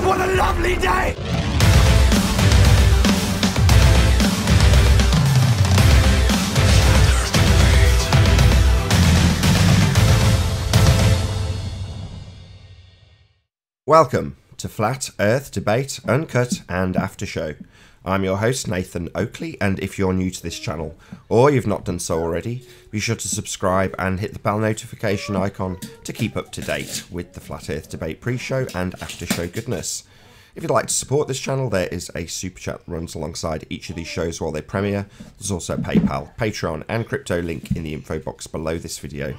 What a lovely day! Welcome to Flat Earth Debate, Uncut and After Show. I'm your host Nathan Oakley, and if you're new to this channel, or you've not done so already, be sure to subscribe and hit the bell notification icon to keep up to date with the Flat Earth Debate pre-show and after-show goodness. If you'd like to support this channel, there is a super chat that runs alongside each of these shows while they premiere. There's also a PayPal, Patreon and crypto link in the info box below this video.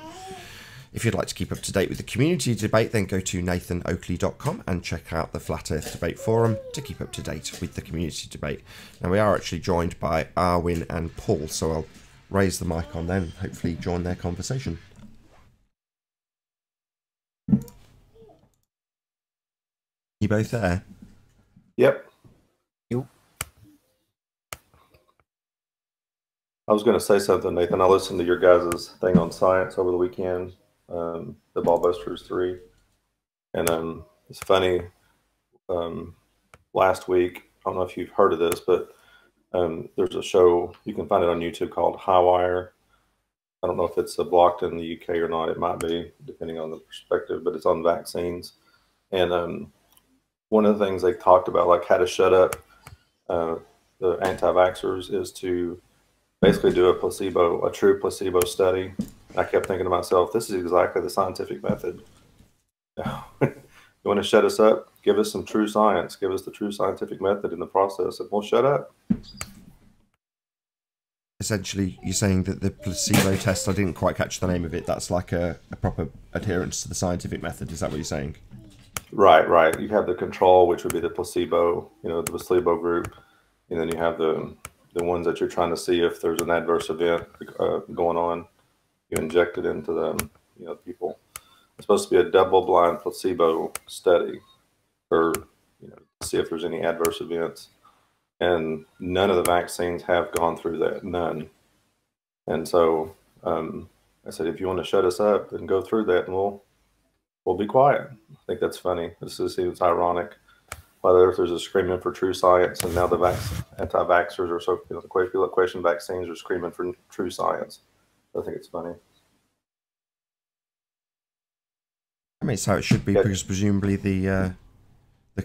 If you'd like to keep up to date with the community debate, then go to nathanoakley.com and check out the Flat Earth Debate Forum to keep up to date with the community debate. Now, we are actually joined by Arwin and Paul, so I'll raise the mic on them, hopefully join their conversation. You both there? Yep. Yep. I was going to say something, Nathan. I listened to your guys' thing on science over the weekend, the Ballbusters 3. And it's funny, last week, I don't know if you've heard of this, but there's a show, you can find it on YouTube, called Highwire. I don't know if it's blocked in the UK or not. It might be, depending on the perspective, but it's on vaccines. And one of the things they talked about, like how to shut up the anti-vaxxers, is to basically do a true placebo study. I kept thinking to myself, this is exactly the scientific method. You want to shut us up? Give us some true science. Give us the true scientific method in the process, and we'll shut up. Essentially, you're saying that the placebo test, I didn't quite catch the name of it, that's like a proper adherence to the scientific method. Is that what you're saying? Right, right. You have the control, which would be the placebo, the placebo group. And then you have the ones that you're trying to see if there's an adverse event going on. You inject it into them, people. It's supposed to be a double-blind placebo study, or to see if there's any adverse events. And none of the vaccines have gone through that, none. And so I said, if you want to shut us up, then go through that, and we'll be quiet. I think that's funny. This seems ironic. Why the earthers are screaming for true science, and now the anti-vaxxers are the question vaccines are screaming for true science. I think it's funny. I mean, it's how it should be, because presumably the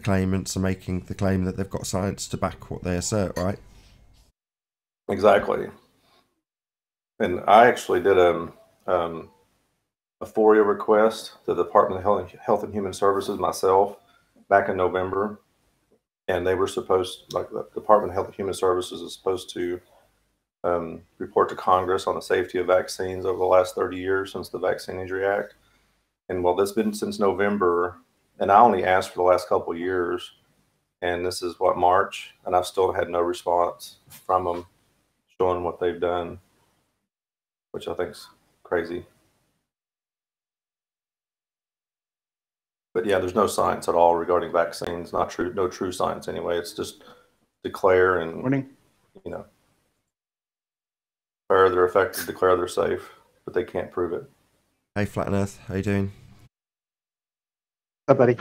claimants are making the claim that they've got science to back what they assert, right? Exactly. And I actually did a FOIA request to the Department of Health and Human Services myself back in November, and they were supposed, like, the Department of Health and Human Services is supposed to report to Congress on the safety of vaccines over the last 30 years since the Vaccine Injury Act. And well, that's been since November, and I only asked for the last couple of years, and this is what, March, and I've still had no response from them showing what they've done, which I think is crazy. But yeah, there's no science at all regarding vaccines. No true science anyway. It's just declare and declare they're effective, declare they're safe, but they can't prove it. Hey, Flat Earth, how you doing? Hi, buddy.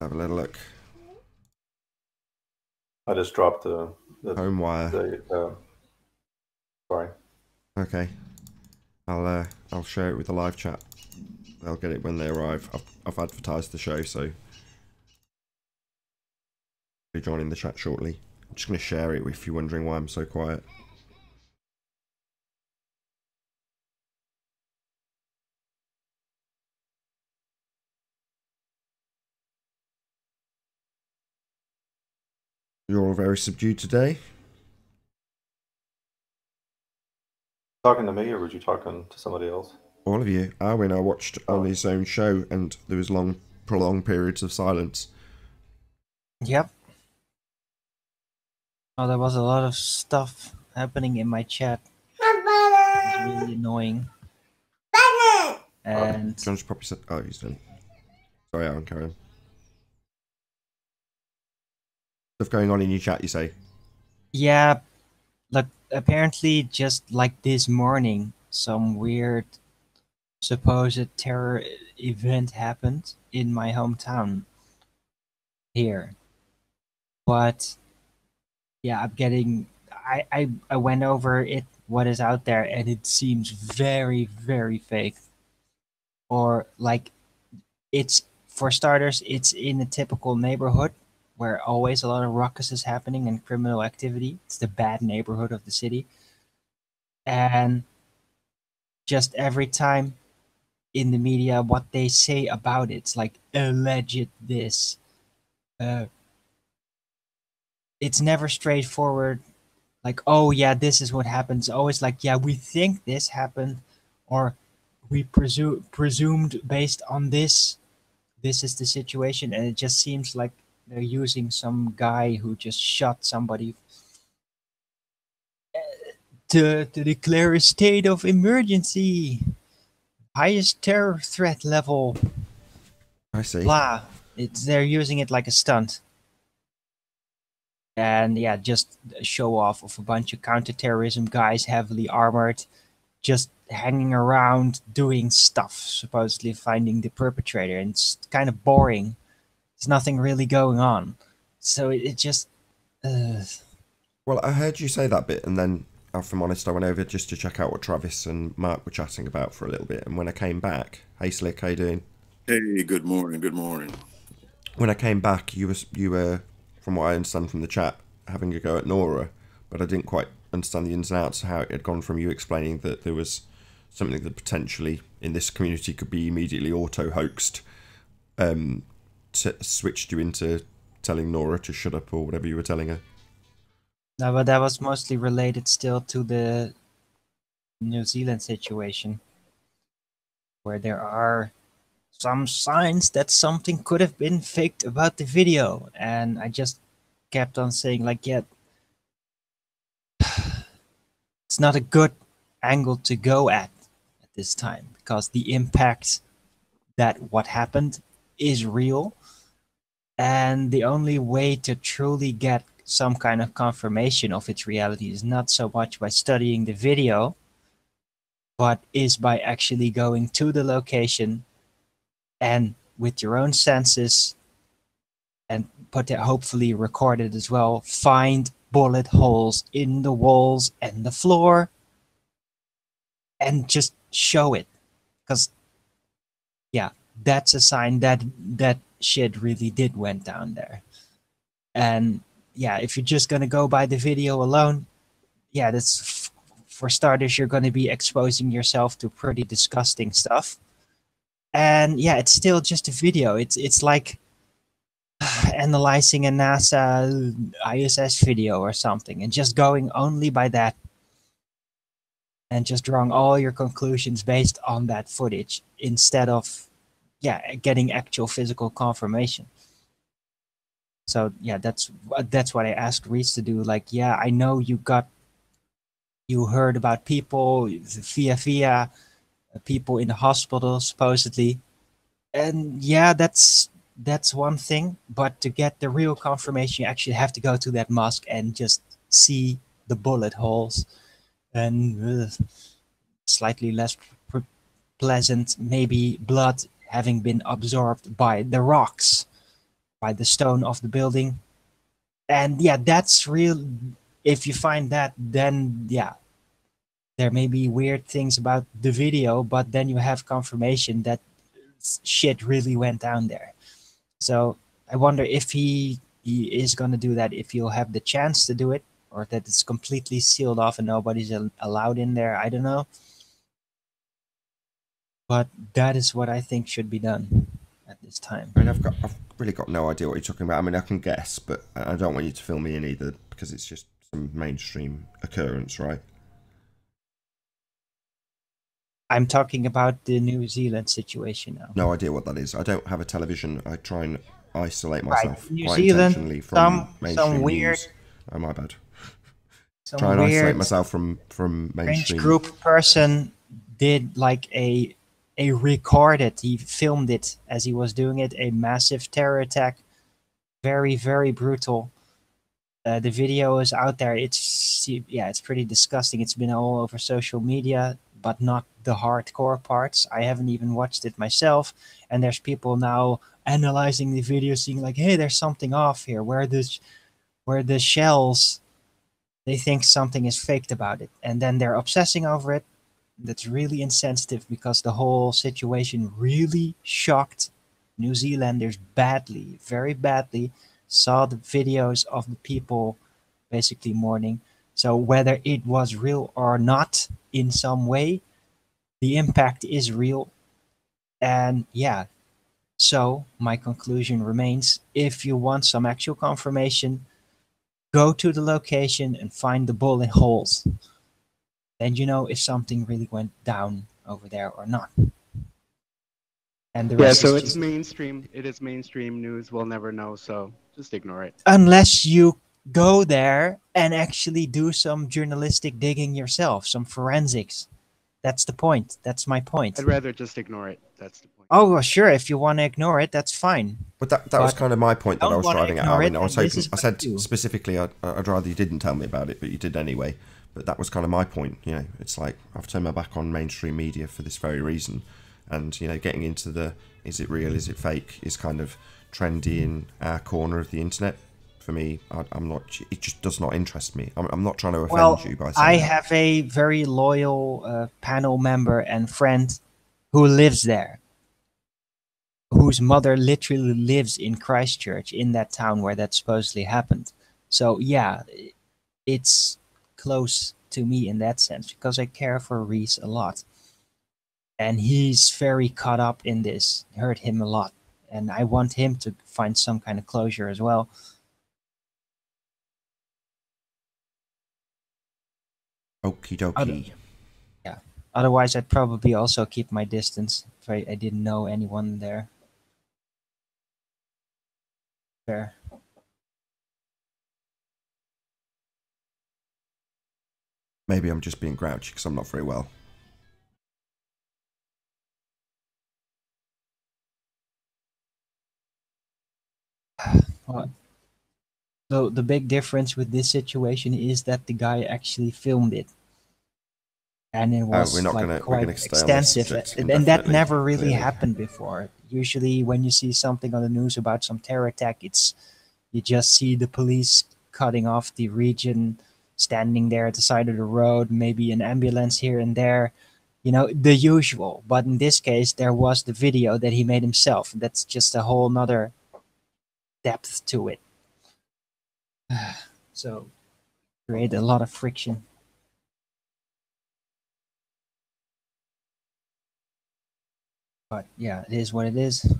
Have a little look. I just dropped the home wire. Sorry. Okay. I'll share it with the live chat. They'll get it when they arrive. I've advertised the show, so be joining the chat shortly. I'm just going to share it if you're wondering why I'm so quiet. You're all very subdued today. Talking to me, or were you talking to somebody else? All of you. Arwin, I watched on his own show, and there was long, prolonged periods of silence. Yep. Oh, there was a lot of stuff happening in my chat. It was really annoying. And John's probably said, oh, he's done. Sorry, Aaron, carry on. Stuff going on in your chat, you say? yeah, look, apparently just like this morning, some weird supposed terror event happened in my hometown here. But yeah, I went over it, what is out there, and it seems very, very fake. Or like, it's, for starters, it's in a typical neighborhood where always a lot of ruckus is happening and criminal activity. It's the bad neighborhood of the city. And just every time in the media, what they say about it's like alleged this. It's never straightforward. Like, oh yeah, this is what happens. Always like, yeah, we think this happened, or we presumed based on this. This is the situation, and it just seems like they're using some guy who just shot somebody to declare a state of emergency, highest terror threat level. I see. Blah. They're using it like a stunt. And yeah, just a show off of a bunch of counterterrorism guys, heavily armored, just hanging around doing stuff, supposedly finding the perpetrator. And it's kind of boring. There's nothing really going on. So it just... Well, I heard you say that bit, and then, if I'm honest, I went over just to check out what Travis and Mark were chatting about for a little bit. And when I came back, hey Slick, how you doing? Hey, good morning, good morning. When I came back, you were, from what I understand from the chat, having a go at Nora, but I didn't quite understand the ins and outs of how it had gone from you explaining that there was something that potentially in this community could be immediately auto-hoaxed, switched you into telling Nora to shut up or whatever you were telling her. No, but that was mostly related still to the New Zealand situation, where there are some signs that something could have been faked about the video, and I just kept on saying like, yeah, it's not a good angle to go at this time, because the impact that what happened is real, and the only way to truly get some kind of confirmation of its reality is not so much by studying the video, but is by actually going to the location and with your own senses, and hopefully record it as well, find bullet holes in the walls and the floor and just show it. Because yeah, that's a sign that that shit really did went down there. And yeah, if you're just gonna go by the video alone, yeah, that's for starters, you're gonna be exposing yourself to pretty disgusting stuff. And yeah, it's still just a video. It's like analyzing a NASA ISS video or something, and just going only by that, and just drawing all your conclusions based on that footage instead of getting actual physical confirmation. So yeah, that's what I asked Reese to do. Like, yeah, I know you heard about people via people in the hospital supposedly, and yeah, that's one thing. But to get the real confirmation, you actually have to go to that mosque and just see the bullet holes, and slightly less pleasant, maybe blood having been absorbed by the rocks, by the stone of the building. And yeah, that's real. If you find that, then yeah, there may be weird things about the video, but then you have confirmation that shit really went down there. So I wonder if he is going to do that, if he'll have the chance to do it, or that it's completely sealed off and nobody's allowed in there. I don't know. But that is what I think should be done at this time. I mean, I've really got no idea what you're talking about. I mean, I can guess, but I don't want you to fill me in either, because it's just some mainstream occurrence, right? I'm talking about the New Zealand situation now. No idea what that is. I don't have a television. I try and isolate myself New quite Zealand, intentionally from mainstream some weird news. Oh, my bad. Some Try and weird isolate myself from French mainstream. group person did like a he filmed it as he was doing it, a massive terror attack. Very, very brutal. The video is out there. It's pretty disgusting. It's been all over social media, but not the hardcore parts. I haven't even watched it myself, and there's people now analyzing the video, seeing like, hey, there's something off here. Where the shells, they think something is faked about it, and then they're obsessing over it. That's really insensitive, because the whole situation really shocked New Zealanders badly, very badly. Saw the videos of the people basically mourning. So whether it was real or not in some way, the impact is real. And yeah, so my conclusion remains, if you want some actual confirmation, go to the location and find the bullet holes. Then you know if something really went down over there or not. And the rest so is it's just, mainstream. It is mainstream news. We'll never know, so just ignore it. unless you go there and actually do some journalistic digging yourself, some forensics. That's the point. That's my point. I'd rather just ignore it. That's the point. Oh, well, sure. If you want to ignore it, that's fine. But that was But kind of my point that I don't was wanna driving at. ignore I mean, it, I was and this hoping, is I what said I do. specifically, I'd rather you didn't tell me about it, but you did anyway. But that was kind of my point. You know, it's like I've turned my back on mainstream media for this very reason. And, you know, getting into the is it real, is it fake is kind of trendy in our corner of the internet. For me, I'm not, it just does not interest me. I'm not trying to offend you by saying I that. have a very loyal panel member and friend who lives there, whose mother literally lives in Christchurch, in that town where that supposedly happened. So yeah, it's close to me in that sense, because I care for Reese a lot. And he's very caught up in this. It hurt him a lot. And I want him to find some kind of closure as well. Okie dokie. Yeah. Otherwise, I'd probably also keep my distance if I didn't know anyone there. Fair. Maybe I'm just being grouchy because I'm not very well. Well, so the big difference with this situation is that the guy actually filmed it, and it was we're not like gonna- we're quite gonna stay on this extensive, subject and that indefinitely, never really clearly. happened before. Usually, when you see something on the news about some terror attack, you just see the police cutting off the region, standing there at the side of the road, maybe an ambulance here and there, you know, the usual. But in this case, there was the video that he made himself. That's just a whole nother depth to it. So, create a lot of friction. But yeah, it is what it is.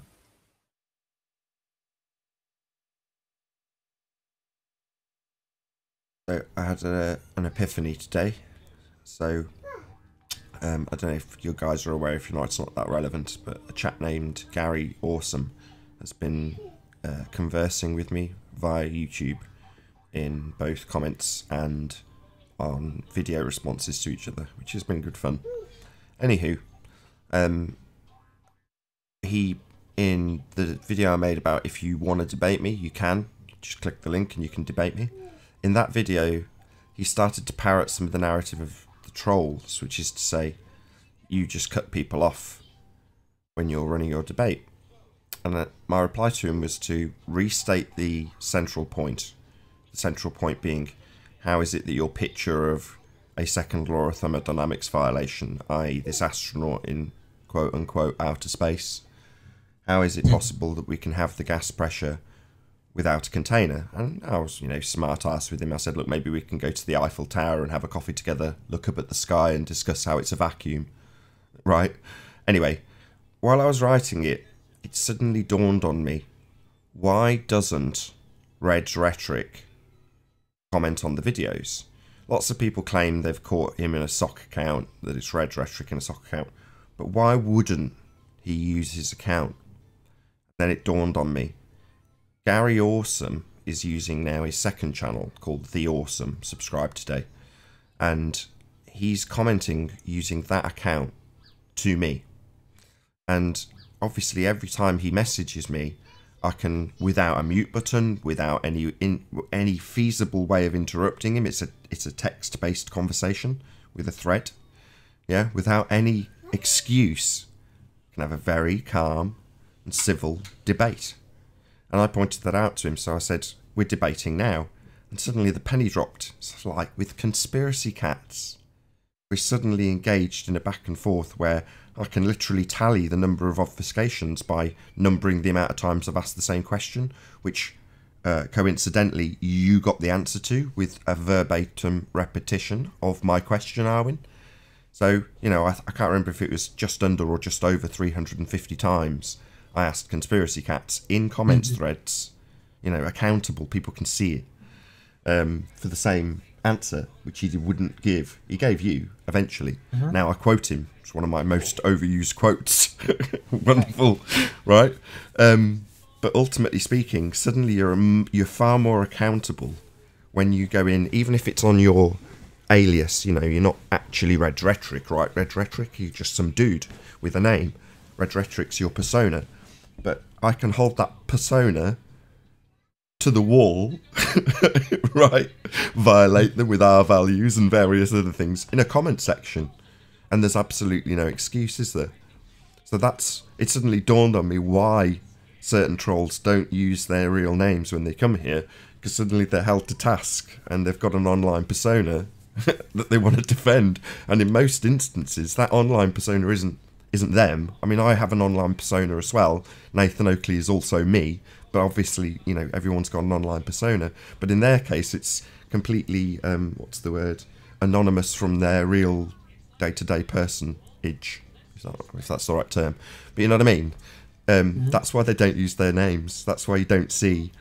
So I had an epiphany today. So I don't know if you guys are aware. If you're not, it's not that relevant. But a chap named Gary Awesome has been conversing with me via YouTube in both comments and on video responses to each other, which has been good fun. Anywho, he, in the video I made about if you want to debate me, you can just click the link and you can debate me. In that video, he started to parrot some of the narrative of the trolls, which is to say, you just cut people off when you're running your debate. And my reply to him was to restate the central point. The central point being, how is it that your picture of a second law of thermodynamics violation, i.e. this astronaut in quote-unquote outer space, how is it possible that we can have the gas pressure without a container? And I was, you know, smart ass with him. I said, look, maybe we can go to the Eiffel Tower and have a coffee together, look up at the sky and discuss how it's a vacuum. Right? Anyway, while I was writing it, it suddenly dawned on me, why doesn't Red's Rhetoric comment on the videos? Lots of people claim they've caught him in a sock account, that it's Red's Rhetoric in a sock account. But why wouldn't he use his account? Then it dawned on me, Gary Awesome is using now his second channel called The Awesome, subscribe today, and he's commenting using that account to me. And obviously every time he messages me, I can, without a mute button, without any feasible way of interrupting him, it's a text-based conversation with a thread, yeah, without any excuse, can have a very calm and civil debate. And I pointed that out to him, so I said, we're debating now. And suddenly the penny dropped. It's like with conspiracy cats, we're suddenly engaged in a back and forth where I can literally tally the number of obfuscations by numbering the amount of times I've asked the same question, which coincidentally you got the answer to with a verbatim repetition of my question, Arwin. So, you know, I can't remember if it was just under or just over 350 times I asked conspiracy cats in comments threads, you know, accountable, people can see it, for the same answer, which he wouldn't give. He gave you eventually. Now I quote him. It's one of my most overused quotes. Wonderful, right? But ultimately speaking, suddenly you're far more accountable when you go in, even if it's on your alias. You know, you're not actually Red Rhetoric, right? Red Rhetoric, you're just some dude with a name. Red Rhetoric's your persona, but I can hold that persona to the wall, right? Violate them with our values and various other things in a comment section, and there's absolutely no excuses there. So it suddenly dawned on me why certain trolls don't use their real names when they come here, because suddenly they're held to task and they've got an online persona that they want to defend, and in most instances that online persona isn't them. I mean, I have an online persona as well. Nathan Oakley is also me, but obviously, you know, everyone's got an online persona. But in their case, it's completely, what's the word, anonymous from their real day-to-day personage, if that's the right term. But you know what I mean? That's why they don't use their names. That's why you don't see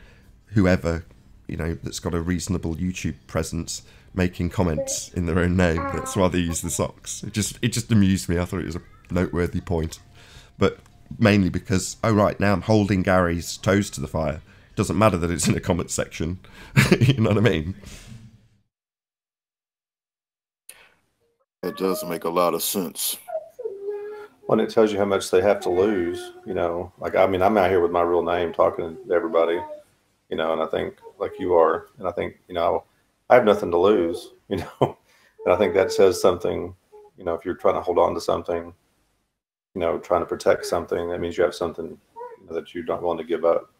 whoever, you know, that's got a reasonable YouTube presence making comments in their own name. That's why they use the socks. It just amused me. I thought it was a noteworthy point. But mainly because, oh right, now I'm holding Gary's toes to the fire. It doesn't matter that it's in a comment section. You know what I mean? It does make a lot of sense. Well, and it tells you how much they have to lose, you know. Like, I mean, I'm out here with my real name talking to everybody, you know, and I think, like you are, and I think, you know, I have nothing to lose, you know, and I think that says something, you know, if you're trying to hold on to something, you know, trying to protect something, that means you have something, you know, that you're not willing to give up,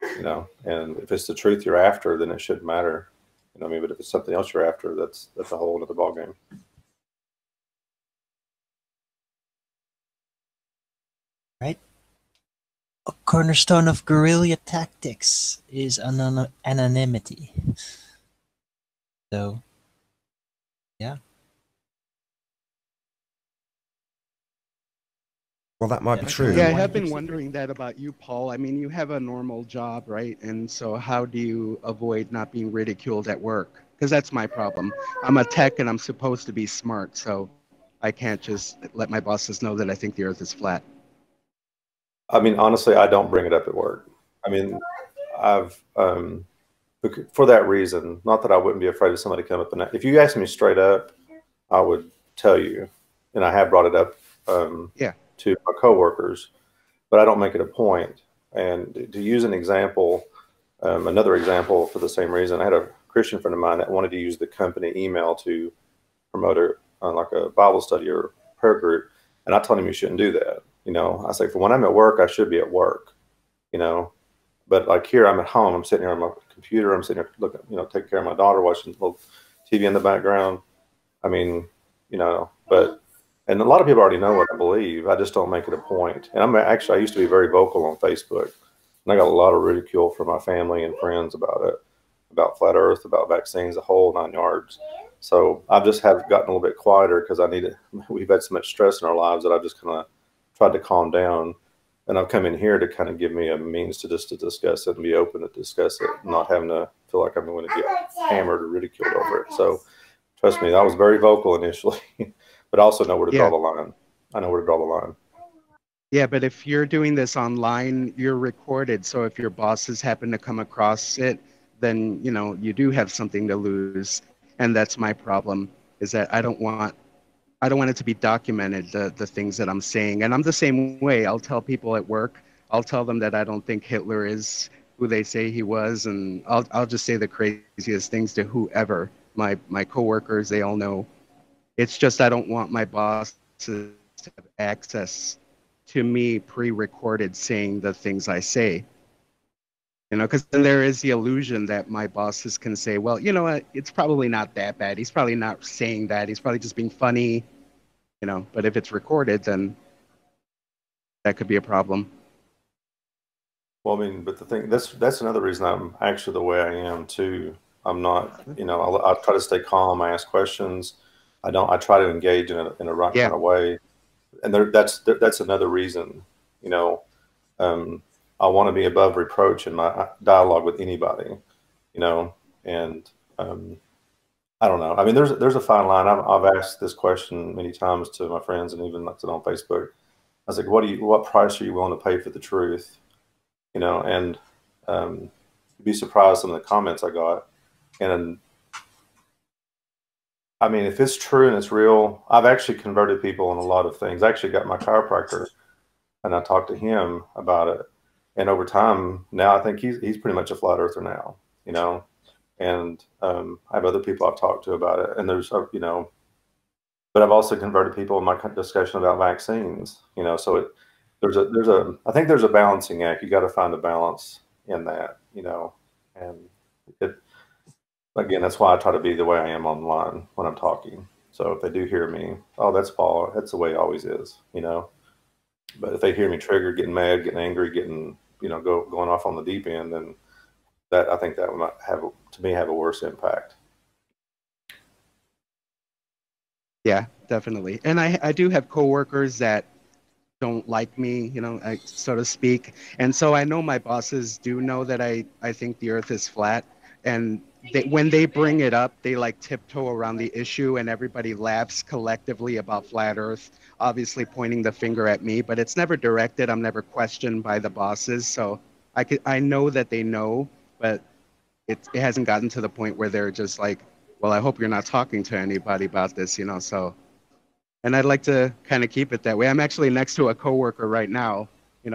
you know, and if it's the truth you're after, then it shouldn't matter, you know what I mean? But if it's something else you're after, that's a whole other ballgame. Right? A cornerstone of guerrilla tactics is anonymity. So, yeah. Well, that might be true. Yeah, I have been wondering that about you, Paul. I mean, you have a normal job, right? And so how do you avoid not being ridiculed at work? Because that's my problem. I'm a tech and I'm supposed to be smart, so I can't just let my bosses know that I think the earth is flat. I mean, honestly, I don't bring it up at work. I mean, I've, for that reason, not that I wouldn't be afraid of somebody coming up and if you ask me straight up, I would tell you, and I have brought it up to my coworkers, but I don't make it a point. And to use an example, another example for the same reason, I had a Christian friend of mine that wanted to use the company email to promote like a Bible study or prayer group, and I told him you shouldn't do that. You know, I say, for when I'm at work, I should be at work, you know, but like here, I'm at home, I'm sitting here on my computer, I'm sitting here looking, you know, taking care of my daughter, watching a little TV in the background. I mean, you know, and a lot of people already know what I believe. I just don't make it a point. And I used to be very vocal on Facebook, and I got a lot of ridicule from my family and friends about it, about flat earth, about vaccines, the whole 9 yards. So I just have gotten a little bit quieter because we've had so much stress in our lives that I've just kind of tried to calm down, and I've come in here to kind of give me a means to discuss it and be open to discuss it, not having to feel like I'm going to get hammered or ridiculed over it. So trust me, I was very vocal initially, but I also know where to draw the line. I know where to draw the line. Yeah, but if you're doing this online, you're recorded. So if your bosses happen to come across it, then, you know, you do have something to lose. And that's my problem, is that I don't want I don't want it to be documented, the things that I'm saying. And I'm the same way. I'll tell people at work, I'll tell them that I don't think Hitler is who they say he was, and I'll just say the craziest things to whoever. My coworkers, they all know. It's just I don't want my bosses to have access to me pre-recorded saying the things I say. Because then there is the illusion that my bosses can say, well, you know what, it's probably not that bad. He's probably not saying that. He's probably just being funny, But if it's recorded, then that could be a problem. Well, I mean, but the thing that's another reason I'm actually the way I am too. I'm not, I try to stay calm. I ask questions. I try to engage in a right kind of way, and that's another reason. I want to be above reproach in my dialogue with anybody, and I don't know. I mean, there's a fine line. I've asked this question many times to my friends, and even like on Facebook. I was like, what price are you willing to pay for the truth? And you'd be surprised some of the comments I got. And I mean, if it's true and it's real, I've actually converted people on a lot of things. I actually got my chiropractor, and I talked to him about it. And over time, now I think he's pretty much a flat earther now, And I have other people I've talked to about it, and there's but I've also converted people in my discussion about vaccines, So I think there's a balancing act. You got to find a balance in that, and again, that's why I try to be the way I am online when I'm talking. So if they do hear me, oh, that's Paul. That's the way he always is, But if they hear me triggered, getting mad, getting angry, getting going off on the deep end, then I think that might have a worse impact. Yeah, definitely. And I do have coworkers that don't like me, so to speak. And so I know my bosses do know that I think the earth is flat. And when they bring it up, they like tiptoe around the issue, and everybody laughs collectively about flat earth, obviously pointing the finger at me, but it's never directed. I'm never questioned by the bosses. So I know that they know, but it hasn't gotten to the point where they're just like, well, I hope you're not talking to anybody about this, so. And I'd like to kind of keep it that way. I'm actually next to a coworker right now,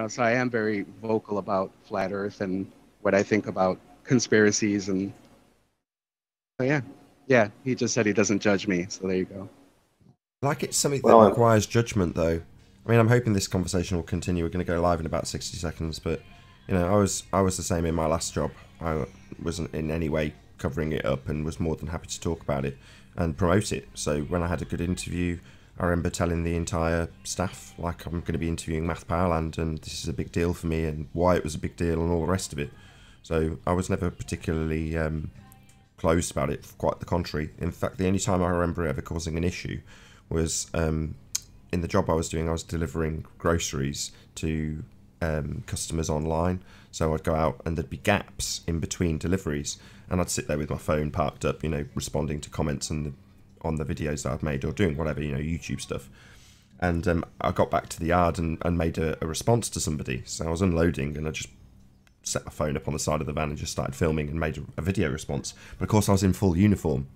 so I am very vocal about flat earth and what I think about conspiracies. And so, yeah, he just said he doesn't judge me. So there you go. Like it's something that requires judgment, though. I mean, I'm hoping this conversation will continue. We're going to go live in about 60 seconds, but I was the same in my last job. I wasn't in any way covering it up and was more than happy to talk about it and promote it. So when I had a good interview, I remember telling the entire staff, like, I'm going to be interviewing Math Powerland and this is a big deal for me and why it was a big deal and all the rest of it. So I was never particularly closed about it, quite the contrary. In fact, the only time I remember it ever causing an issue was in the job I was doing. I was delivering groceries to customers online. So I'd go out and there'd be gaps in between deliveries and I'd sit there with my phone parked up, responding to comments on the videos that I'd made or doing whatever, YouTube stuff. And I got back to the yard and made a response to somebody. So I was unloading and I just set my phone up on the side of the van and just started filming and made a video response. But of course I was in full uniform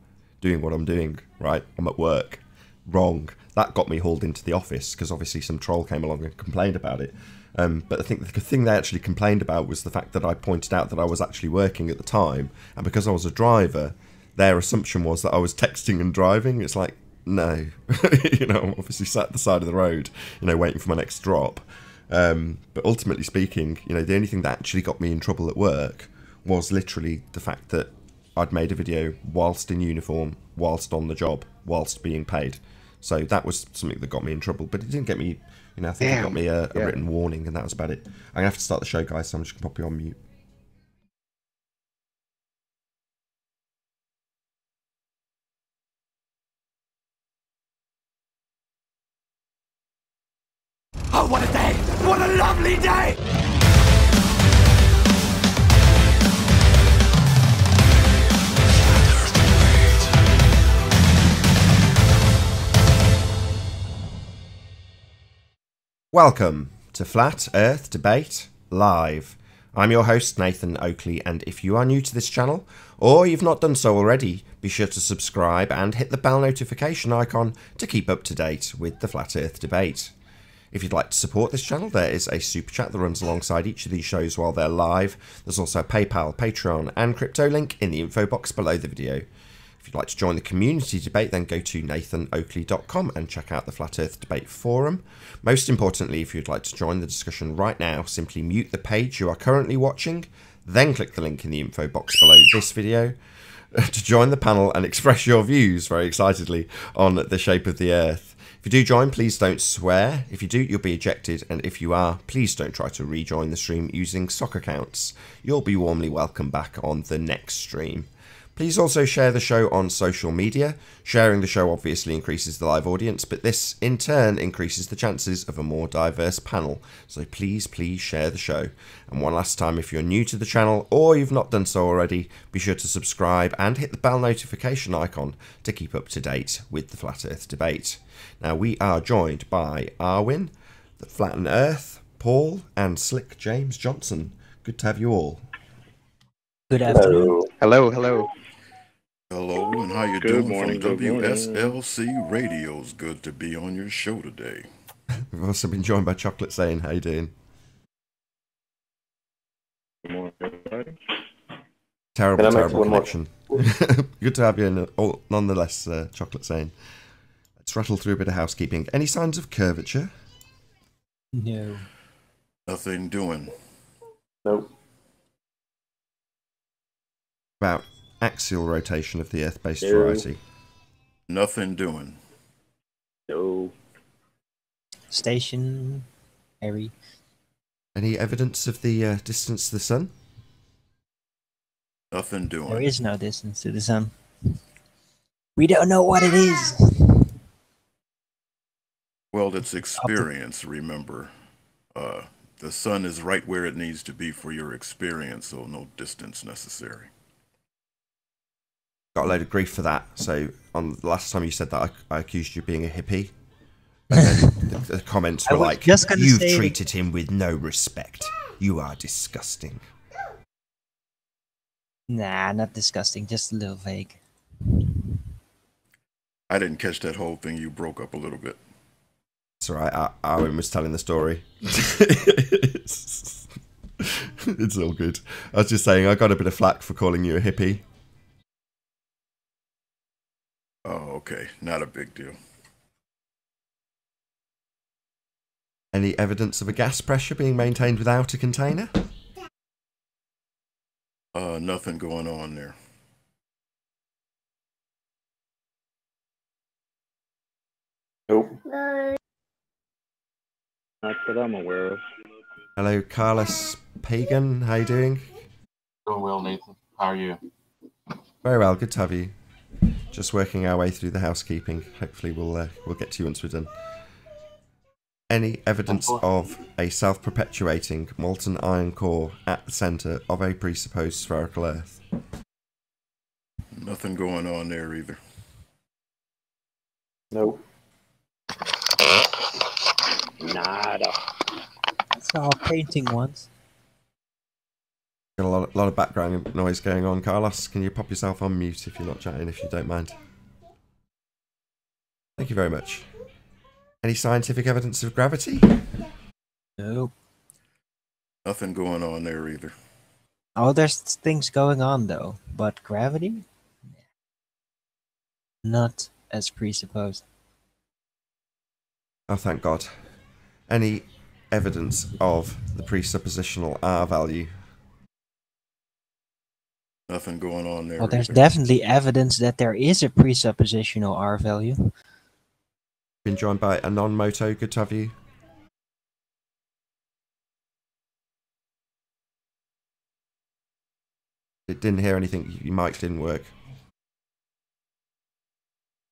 doing what I'm doing, right? I'm at work. Wrong. That got me hauled into the office because obviously some troll came along and complained about it. But I think the thing they actually complained about was the fact that I pointed out that I was actually working at the time. And because I was a driver, their assumption was that I was texting and driving. It's like, no, I'm obviously sat at the side of the road, waiting for my next drop. But ultimately speaking, the only thing that actually got me in trouble at work was literally the fact that I'd made a video whilst in uniform, whilst on the job, whilst being paid. So that was something that got me in trouble, but it didn't get me, I think it got me a written warning and that was about it. I'm going to have to start the show, guys, so I'm just going to pop you on mute. Oh, what a day! What a lovely day! Welcome to Flat Earth Debate Live. I'm your host, Nathan Oakley, and if you are new to this channel, or you've not done so already, be sure to subscribe and hit the bell notification icon to keep up to date with the Flat Earth debate. If you'd like to support this channel, there is a super chat that runs alongside each of these shows while they're live. There's also a PayPal, Patreon, and crypto link in the info box below the video. If you'd like to join the community debate, then go to nathanoakley.com and check out the Flat Earth Debate Forum. Most importantly, if you'd like to join the discussion right now, simply mute the page you are currently watching, then click the link in the info box below this video to join the panel and express your views, very excitedly, on the shape of the Earth. If you do join, please don't swear. If you do, you'll be ejected, and if you are, please don't try to rejoin the stream using sock accounts. You'll be warmly welcome back on the next stream. Please also share the show on social media. Sharing the show obviously increases the live audience, but this in turn increases the chances of a more diverse panel. So please share the show. And one last time, if you're new to the channel or you've not done so already, be sure to subscribe and hit the bell notification icon to keep up to date with the Flat Earth debate. Now we are joined by Arwin, the Flatten Earth, Paul, and Slick James Johnson. Good to have you all. Good afternoon. Hello, hello. Hello, and how you Good doing morning, from good morning. WSLC Radio's good to be on your show today. We've also been joined by Chocolate Saying, how you doing? Good morning, everybody. Terrible Can I make one more- connection. Good to have you, nonetheless, Chocolate Saying. Let's rattle through a bit of housekeeping. Any signs of curvature? No. Nothing doing. Nope. About axial rotation of the Earth-based No. variety. Nothing doing. No. Stationary. Any evidence of the distance to the sun? Nothing There doing. is no distance to the sun. We don't know what it is. Well, it's experience, remember. The sun is right where it needs to be for your experience, so no distance necessary. Got a load of grief for that. So on the last time you said that, I accused you of being a hippie. And then the comments I were was like, just gonna "You've say- treated him with no respect. You are disgusting." Nah, not disgusting, just a little vague. I didn't catch that whole thing. You broke up a little bit. It's alright, Arwen was telling the story. It's all good. I was just saying, I got a bit of flack for calling you a hippie. Oh, okay. Not a big deal. Any evidence of a gas pressure being maintained without a container? Nothing going on there. Nope. Not that I'm aware of. Hello, Carlos Pagan. How you doing? Doing well, Nathan. How are you? Very well. Good to have you. Just working our way through the housekeeping. Hopefully, we'll get to you once we're done. Any evidence of a self-perpetuating molten iron core at the centre of a presupposed spherical Earth? Nothing going on there either. Nope. Nada. I saw a painting once. Got a lot of background noise going on. Carlos, can you pop yourself on mute if you're not chatting, if you don't mind? Thank you very much. Any scientific evidence of gravity? Nope. Nothing going on there either. Oh, there's things going on though, but gravity? Not as presupposed. Oh, thank God. Any evidence of the presuppositional R value? Nothing going on there Well, there's either. definitely evidence that there is a presuppositional R value. Been joined by Anon Moto. Good to have you. It didn't hear anything. Your mic didn't work.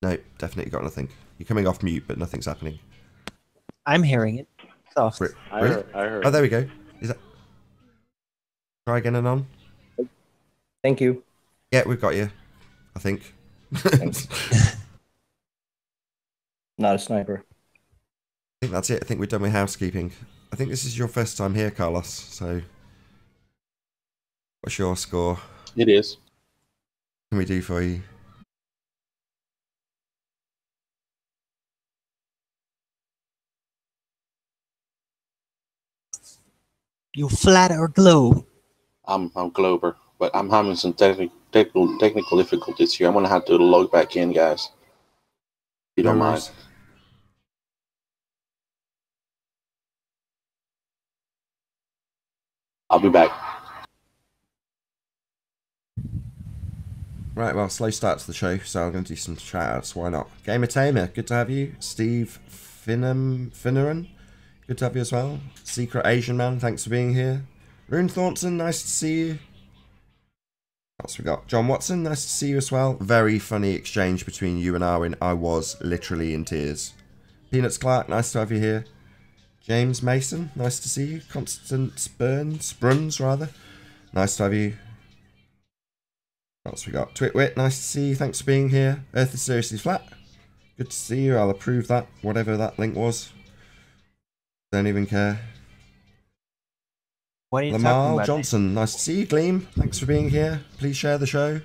No, definitely got nothing. You're coming off mute, but nothing's happening. I'm hearing it. Soft. I Really? heard. Oh, there we go. Is that? Try again, Anon. Thank you. Yeah, we've got you. I think. Thanks. Not a sniper. I think that's it. I think we're done with housekeeping. I think this is your first time here, Carlos. So What's your score? It is. What can we do for you? You flat or globe? I'm Glober, but I'm having some technical difficulties here. I'm gonna have to log back in, guys. If you don't mind. I'll be back. Right, well, slow start to the show, so I'm going to do some shout-outs. Why not? Gamer Tamer, good to have you. Steve Finneran, good to have you as well. Secret Asian Man, thanks for being here. Rune Thornton, nice to see you. What else we got? John Watson, nice to see you as well. Very funny exchange between you and Arwin. I was literally in tears. Peanuts Clark, nice to have you here. James Mason, nice to see you. Constance Bruns, rather. Nice to have you. What else we got? Twitwit, nice to see you. Thanks for being here. Earth is seriously flat. Good to see you. I'll approve that, whatever that link was. Don't even care. What are you talking Lamar about? Johnson, nice to see you. Gleam, thanks for being here. Please share the show.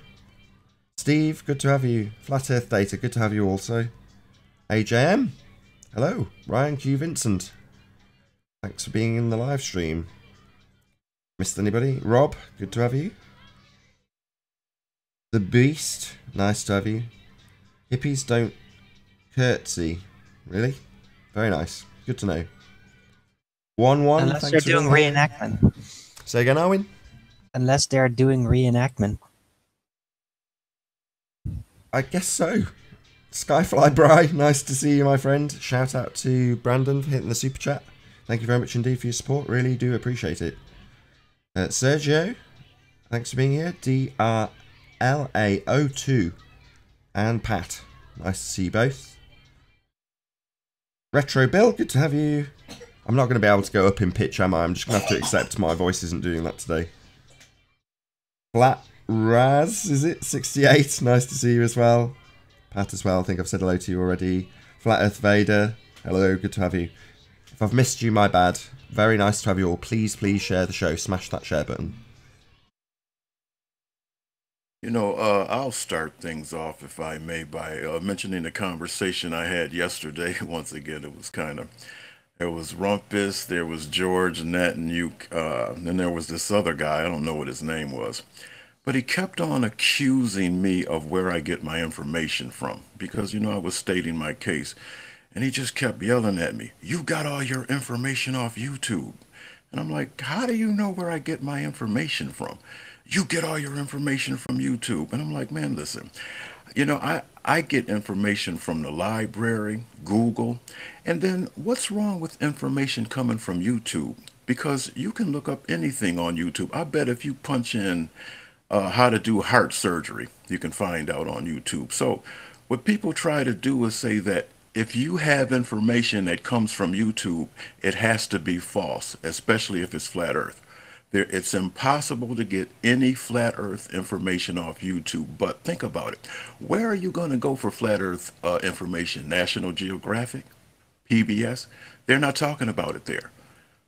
Steve, good to have you. Flat Earth Data, good to have you also. AJM, hello. Ryan Q. Vincent, thanks for being in the live stream. Missed anybody? Rob, good to have you. The Beast, nice to have you. Hippies don't curtsy. Really? Very nice. Good to know. 1-1. Unless they're doing reenactment. Say again, Arwin? Unless they're doing reenactment. I guess so. Skyfly Bry, nice to see you, my friend. Shout out to Brandon for hitting the super chat. Thank you very much indeed for your support. Really do appreciate it. Sergio, thanks for being here. DRLAO2 and Pat, nice to see you both. Retro Bill, good to have you. I'm not going to be able to go up in pitch, am I? I'm just going to have to accept my voice isn't doing that today. Flat Raz, is it? 68, nice to see you as well. Pat as well, I think I've said hello to you already. Flat Earth Vader, hello, good to have you. If I've missed you, my bad. Very nice to have you all. Please, please share the show. Smash that share button. You know, I'll start things off, if I may, by mentioning the conversation I had yesterday. Once again, it was kind of, there was Rumpus, there was George, Nat, and Uke, then there was this other guy, I don't know what his name was. But he kept on accusing me of where I get my information from, because, you know, I was stating my case. And he just kept yelling at me, "You got all your information off YouTube." And I'm like, how do you know where I get my information from? You get all your information from YouTube. And I'm like, man, listen, you know, I get information from the library, Google, and then what's wrong with information coming from YouTube? Because you can look up anything on YouTube. I bet if you punch in how to do heart surgery, you can find out on YouTube. So what people try to do is say that if you have information that comes from YouTube, it has to be false, especially if it's flat earth. It's impossible to get any flat earth information off YouTube. But think about it. Where are you going to go for flat earth information? National Geographic? PBS? They're not talking about it there.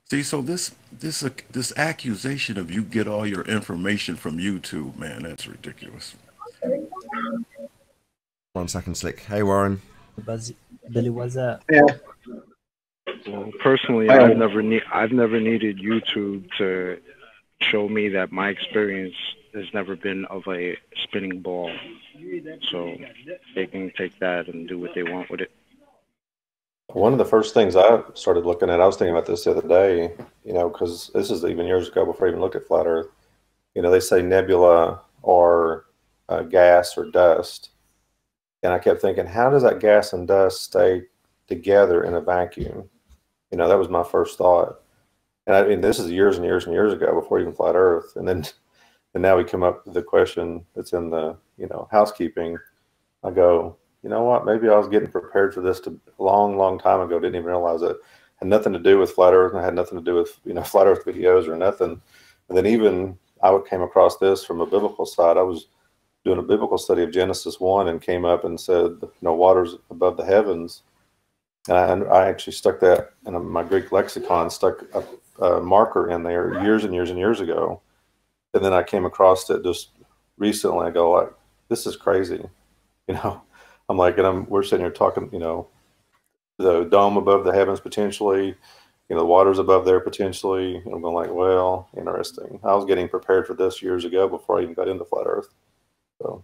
See, so this accusation of you get all your information from YouTube, man, that's ridiculous. 1 second, Slick. Hey, Warren. Billy, what's up? Yeah. Well, personally, I've never needed YouTube to show me that my experience has never been of a spinning ball. So they can take that and do what they want with it. One of the first things I started looking at, I was thinking about this the other day, you know, because this is even years ago before I even looked at flat Earth. You know, they say nebula or gas or dust. And I kept thinking, how does that gas and dust stay together in a vacuum? You know, that was my first thought. And I mean, this is years and years and years ago before even flat Earth. And now we come up with the question that's in the, you know, housekeeping. I go, you know what, maybe I was getting prepared for this a long, long time ago. Didn't even realize it had nothing to do with flat Earth, and it had nothing to do with, you know, flat Earth videos or nothing. And then even I came across this from a biblical side. I was doing a biblical study of Genesis 1 and came up and said, you know, water's above the heavens. And I actually stuck that in my Greek lexicon, stuck a marker in there years and years and years ago. And then I came across it just recently. I go like, this is crazy, you know. I'm like, and we're sitting here talking, you know, the dome above the heavens potentially, you know, the waters above there potentially. And I'm going like, well, interesting. I was getting prepared for this years ago before I even got into flat Earth. So.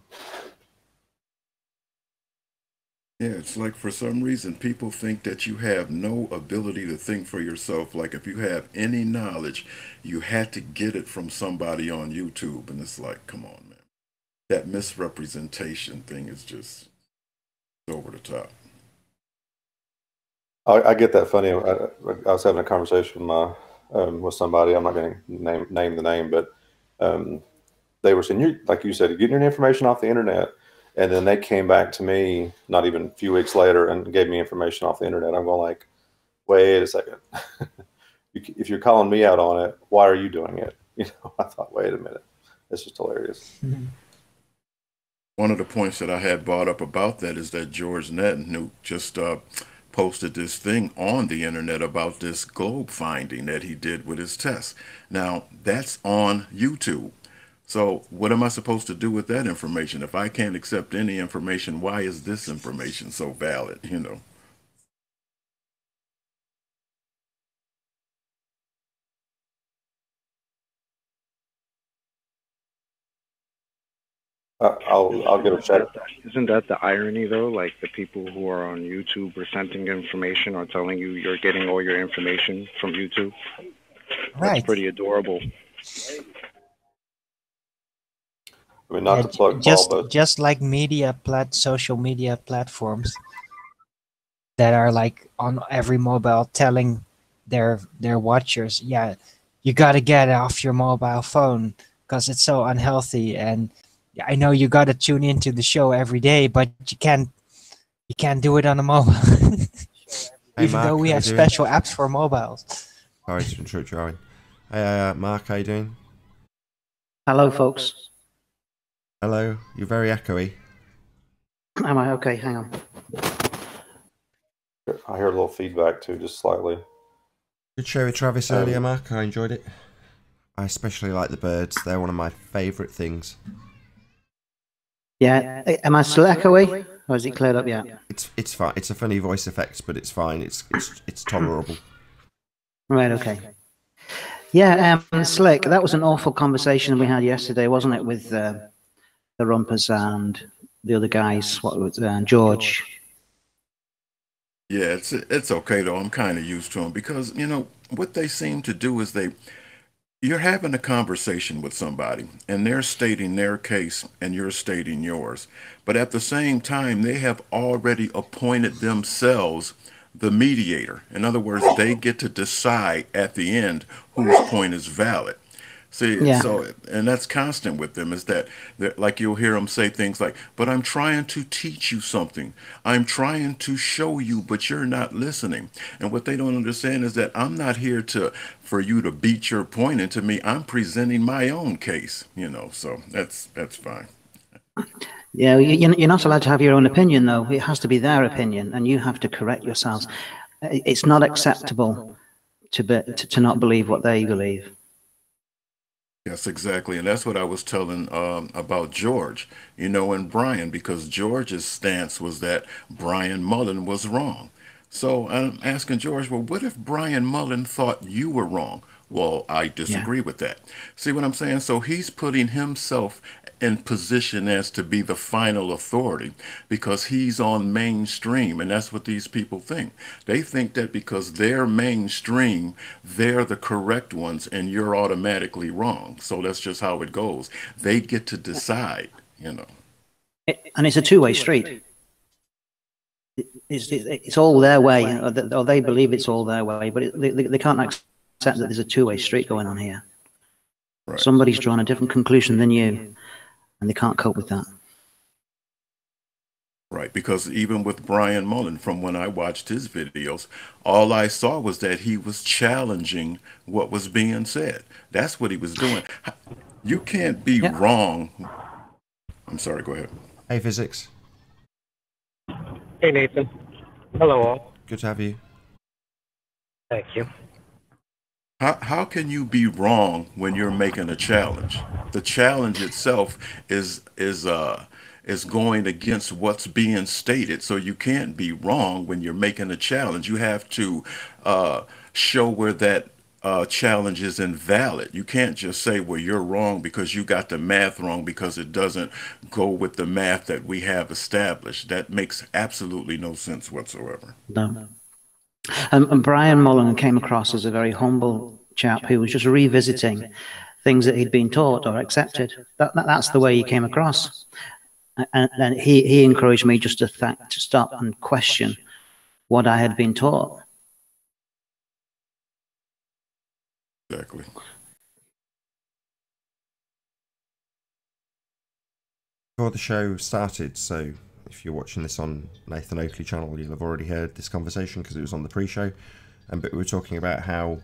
Yeah, it's like for some reason people think that you have no ability to think for yourself. Like if you have any knowledge, you had to get it from somebody on YouTube. And it's like, come on, man. That misrepresentation thing is just over the top. I get that funny. I was having a conversation with somebody. I'm not going to name the name, but they were saying, like you said, you're getting your information off the internet. And then they came back to me not even a few weeks later and gave me information off the internet. I'm going like, wait a second. If you're calling me out on it, why are you doing it? You know, I thought, wait a minute. It's just hilarious. One of the points that I had brought up about that is that George Nathan just posted this thing on the internet about this globe finding that he did with his test. Now, that's on YouTube. So what am I supposed to do with that information? If I can't accept any information, why is this information so valid, you know? I'll get a check. Isn't that the irony, though? Like the people who are on YouTube presenting information are telling you you're getting all your information from YouTube. Right. That's pretty adorable. I mean, not to plug just like social media platforms that are like on every mobile telling their watchers, yeah, you got to get off your mobile phone because it's so unhealthy. And I know you got to tune into the show every day, but you can't do it on a mobile. Hey, Even Mark, though we have special apps for mobiles. Sorry to interrupt you, Owen. Hey, Mark, how you doing? Hello, folks. Hello. You're very echoey. Am I okay? Hang on. I hear a little feedback too, just slightly. Good show with Travis earlier, Mark. I enjoyed it. I especially like the birds. They're one of my favourite things. Yeah. Am I still echoey? Or is it cleared up yet? It's fine. It's a funny voice effect, but it's fine. It's tolerable. Right. Okay. Yeah. Slick. That was an awful conversation we had yesterday, wasn't it, with the Rumpers and the other guys? What was George? Yeah, it's okay though. I'm kind of used to them because you know what they seem to do is you're having a conversation with somebody and they're stating their case and you're stating yours. But at the same time, they have already appointed themselves the mediator. In other words, they get to decide at the end whose point is valid. See, Yeah. so, and that's constant with them is that, like you'll hear them say things like, but I'm trying to teach you something. I'm trying to show you, but you're not listening. And what they don't understand is that I'm not here for you to beat your point into me. I'm presenting my own case, you know, so that's fine. Yeah, you're not allowed to have your own opinion, though. It has to be their opinion, and you have to correct yourselves. It's not acceptable to not believe what they believe. Yes, exactly. And that's what I was telling about George, you know, and Brian, because George's stance was that Brian Mullen was wrong. So I'm asking George, well, what if Brian Mullen thought you were wrong? Well, I disagree with that. See what I'm saying? So he's putting himself in position as to be the final authority because he's on mainstream, and that's what these people think. They think that because they're mainstream, they're the correct ones and you're automatically wrong. So that's just how it goes. They get to decide, you know. And it's a two-way street. It's all their way, or they believe it's all their way, but they can't accept that there's a two-way street going on here. Right. Somebody's drawn a different conclusion than you, and they can't cope with that. Right, because even with Brian Mullen, from when I watched his videos, all I saw was that he was challenging what was being said. That's what he was doing. You can't be wrong. I'm sorry, go ahead. Hey, Physics. Hey, Nathan. Hello, all. Good to have you. Thank you. How can you be wrong when you're making a challenge? The challenge itself is going against what's being stated. So you can't be wrong when you're making a challenge. You have to uh, show where that challenge is invalid. You can't just say, well, you're wrong because you got the math wrong because it doesn't go with the math that we have established. That makes absolutely no sense whatsoever. No. And Brian Mullen came across as a very humble chap who was just revisiting things that he'd been taught or accepted. That's the way he came across. And he encouraged me just to stop and question what I had been taught. Exactly. Before the show started, so if you're watching this on Nathan Oakley channel, you'll have already heard this conversation because it was on the pre-show. But we were talking about how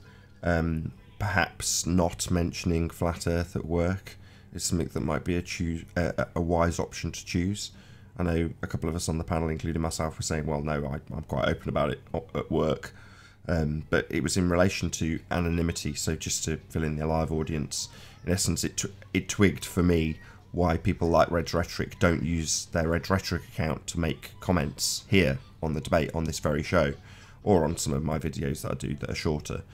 perhaps not mentioning flat Earth at work is something that might be a wise option to choose. I know a couple of us on the panel, including myself, were saying, well, no, I'm quite open about it at work. But it was in relation to anonymity. So just to fill in the live audience, in essence, it twigged for me why people like Red's Rhetoric don't use their Red's Rhetoric account to make comments here on the debate on this very show, or on some of my videos that I do that are shorter.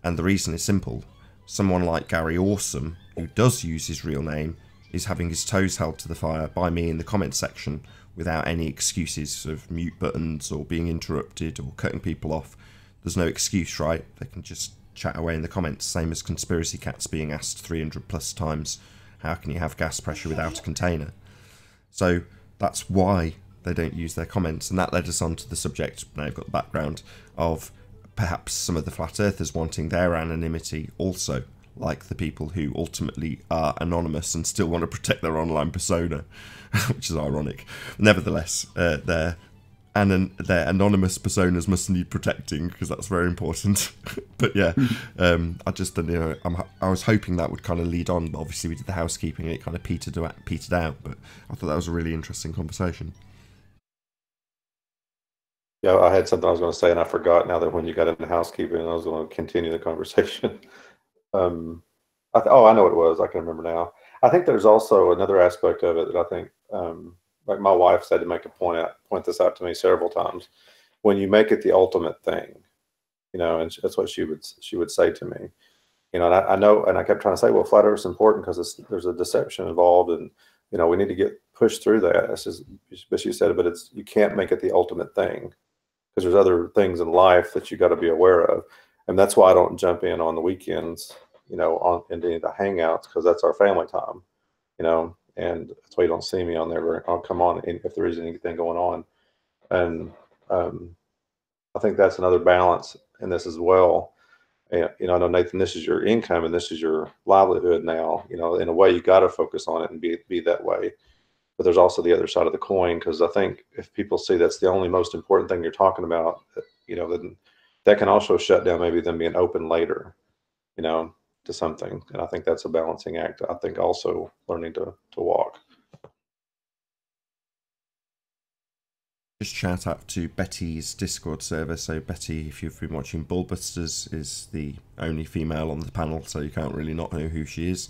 And the reason is simple. Someone like Gary Awesome, who does use his real name, is having his toes held to the fire by me in the comment section without any excuses of mute buttons or being interrupted or cutting people off. There's no excuse, right? They can just chat away in the comments, same as Conspiracy Cats being asked 300 plus times, how can you have gas pressure without a container? So that's why they don't use their comments, and that led us on to the subject, now I've got the background, of perhaps some of the flat earthers wanting their anonymity also, like the people who ultimately are anonymous and still want to protect their online persona, which is ironic. Nevertheless, their anonymous personas must need protecting because that's very important. But yeah, I just, I was hoping that would kind of lead on, but obviously we did the housekeeping and it kind of petered out, but I thought that was a really interesting conversation. Yeah, I had something I was going to say and I forgot now that when you got into housekeeping, I was going to continue the conversation. I know what it was. I can remember now. I think there's also another aspect of it that I think, like my wife's had to make a point this out to me several times. When you make it the ultimate thing, and that's what she would say to me, and I know, and I kept trying to say, well, flat Earth's important because there's a deception involved, and we need to get pushed through that. But she said, but you can't make it the ultimate thing because there's other things in life that you got to be aware of, and that's why I don't jump in on the weekends, on into any of the hangouts because that's our family time, and that's why you don't see me on there. I'll come on if there is anything going on, and I think that's another balance in this as well. And, I know, Nathan, this is your income and this is your livelihood now. In a way, you got to focus on it and be that way. But there's also the other side of the coin, because I think if people see that's the only most important thing you're talking about, then that can also shut down maybe them being open later, to something. And I think that's a balancing act. I think also learning to walk. Just shout out to Betty's Discord server. So Betty, if you've been watching Bullbusters, is the only female on the panel, so you can't really not know who she is.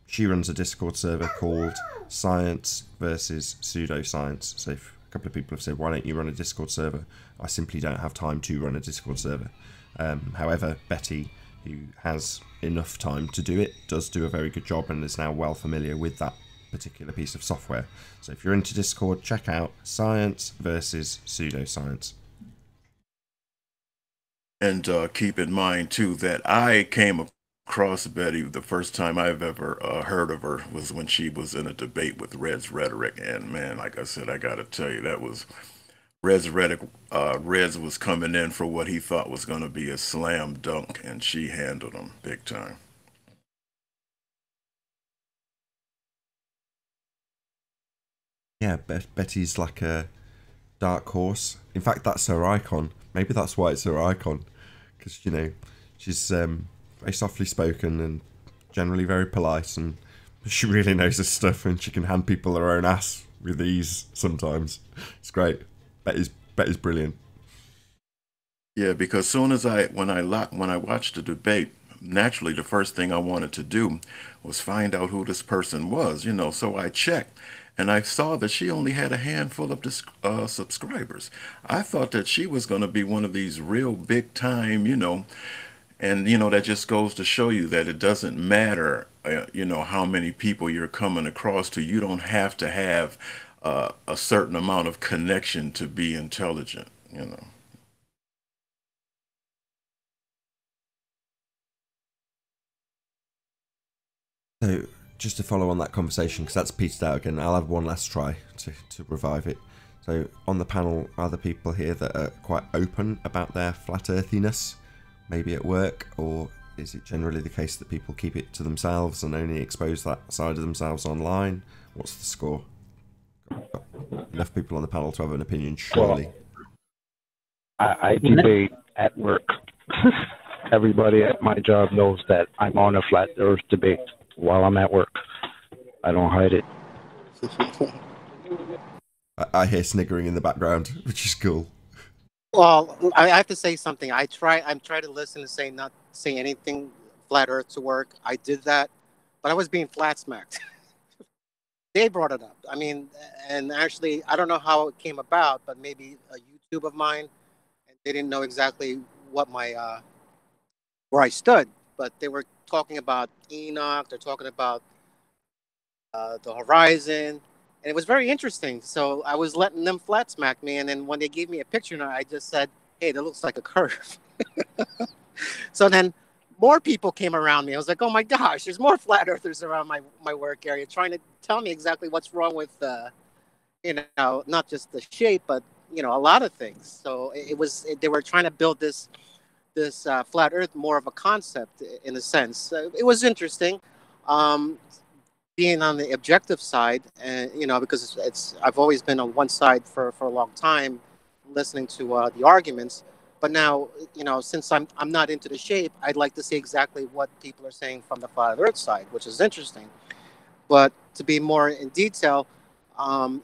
She runs a Discord server called Science versus Pseudoscience. So if a couple of people have said, why don't you run a Discord server? I simply don't have time to run a Discord server. However, Betty, who has enough time to do it, does do a very good job and is now well familiar with that particular piece of software. So if you're into Discord, check out Science versus Pseudoscience. And keep in mind too that I came across Betty the first time I've ever heard of her was when she was in a debate with Red's Rhetoric, and man, like I said, I gotta tell you, that was Red's Rhetoric. Reds was coming in for what he thought was going to be a slam dunk, and she handled him big time. Yeah, Betty's like a dark horse. In fact, that's her icon. Maybe that's why it's her icon, because she's very softly spoken and generally very polite, and she really knows her stuff, and she can hand people her own ass with ease sometimes. It's great. Betty's brilliant. Yeah, because soon as when I watched the debate, naturally, the first thing I wanted to do was find out who this person was, you know. So I checked, and I saw that she only had a handful of subscribers. I thought that she was going to be one of these real big time, you know, and you know that just goes to show you that it doesn't matter, you know, how many people you're coming across to. You don't have to have a certain amount of connection to be intelligent, you know. So, just to follow on that conversation, because that's petered out again, I'll have one last try to revive it. So, on the panel, are there people here that are quite open about their flat earthiness, maybe at work, or is it generally the case that people keep it to themselves and only expose that side of themselves online? What's the score? Enough people on the panel to have an opinion, surely. I debate at work. Everybody at my job knows that I'm on a flat earth debate while I'm at work. I don't hide it. I hear sniggering in the background, which is cool. Well, I have to say something. I'm trying to listen and not say anything flat earth to work. I did that, but I was being flat smacked. They brought it up. I mean, and actually, I don't know how it came about, but maybe a YouTube of mine, and they didn't know exactly what my where I stood, but they were talking about Enoch. They're talking about the horizon, and it was very interesting. So I was letting them flat smack me, and then when they gave me a picture, I just said, "Hey, that looks like a curve." So then more people came around me. I was like, "Oh my gosh, there's more flat earthers around my work area trying to tell me exactly what's wrong with you know, not just the shape, but you know, a lot of things." So they were trying to build this flat Earth more of a concept in a sense. It was interesting, being on the objective side, and you know, because I've always been on one side for a long time, listening to the arguments. But now, you know, since I'm not into the shape, I'd like to see exactly what people are saying from the flat Earth side, which is interesting. But to be more in detail,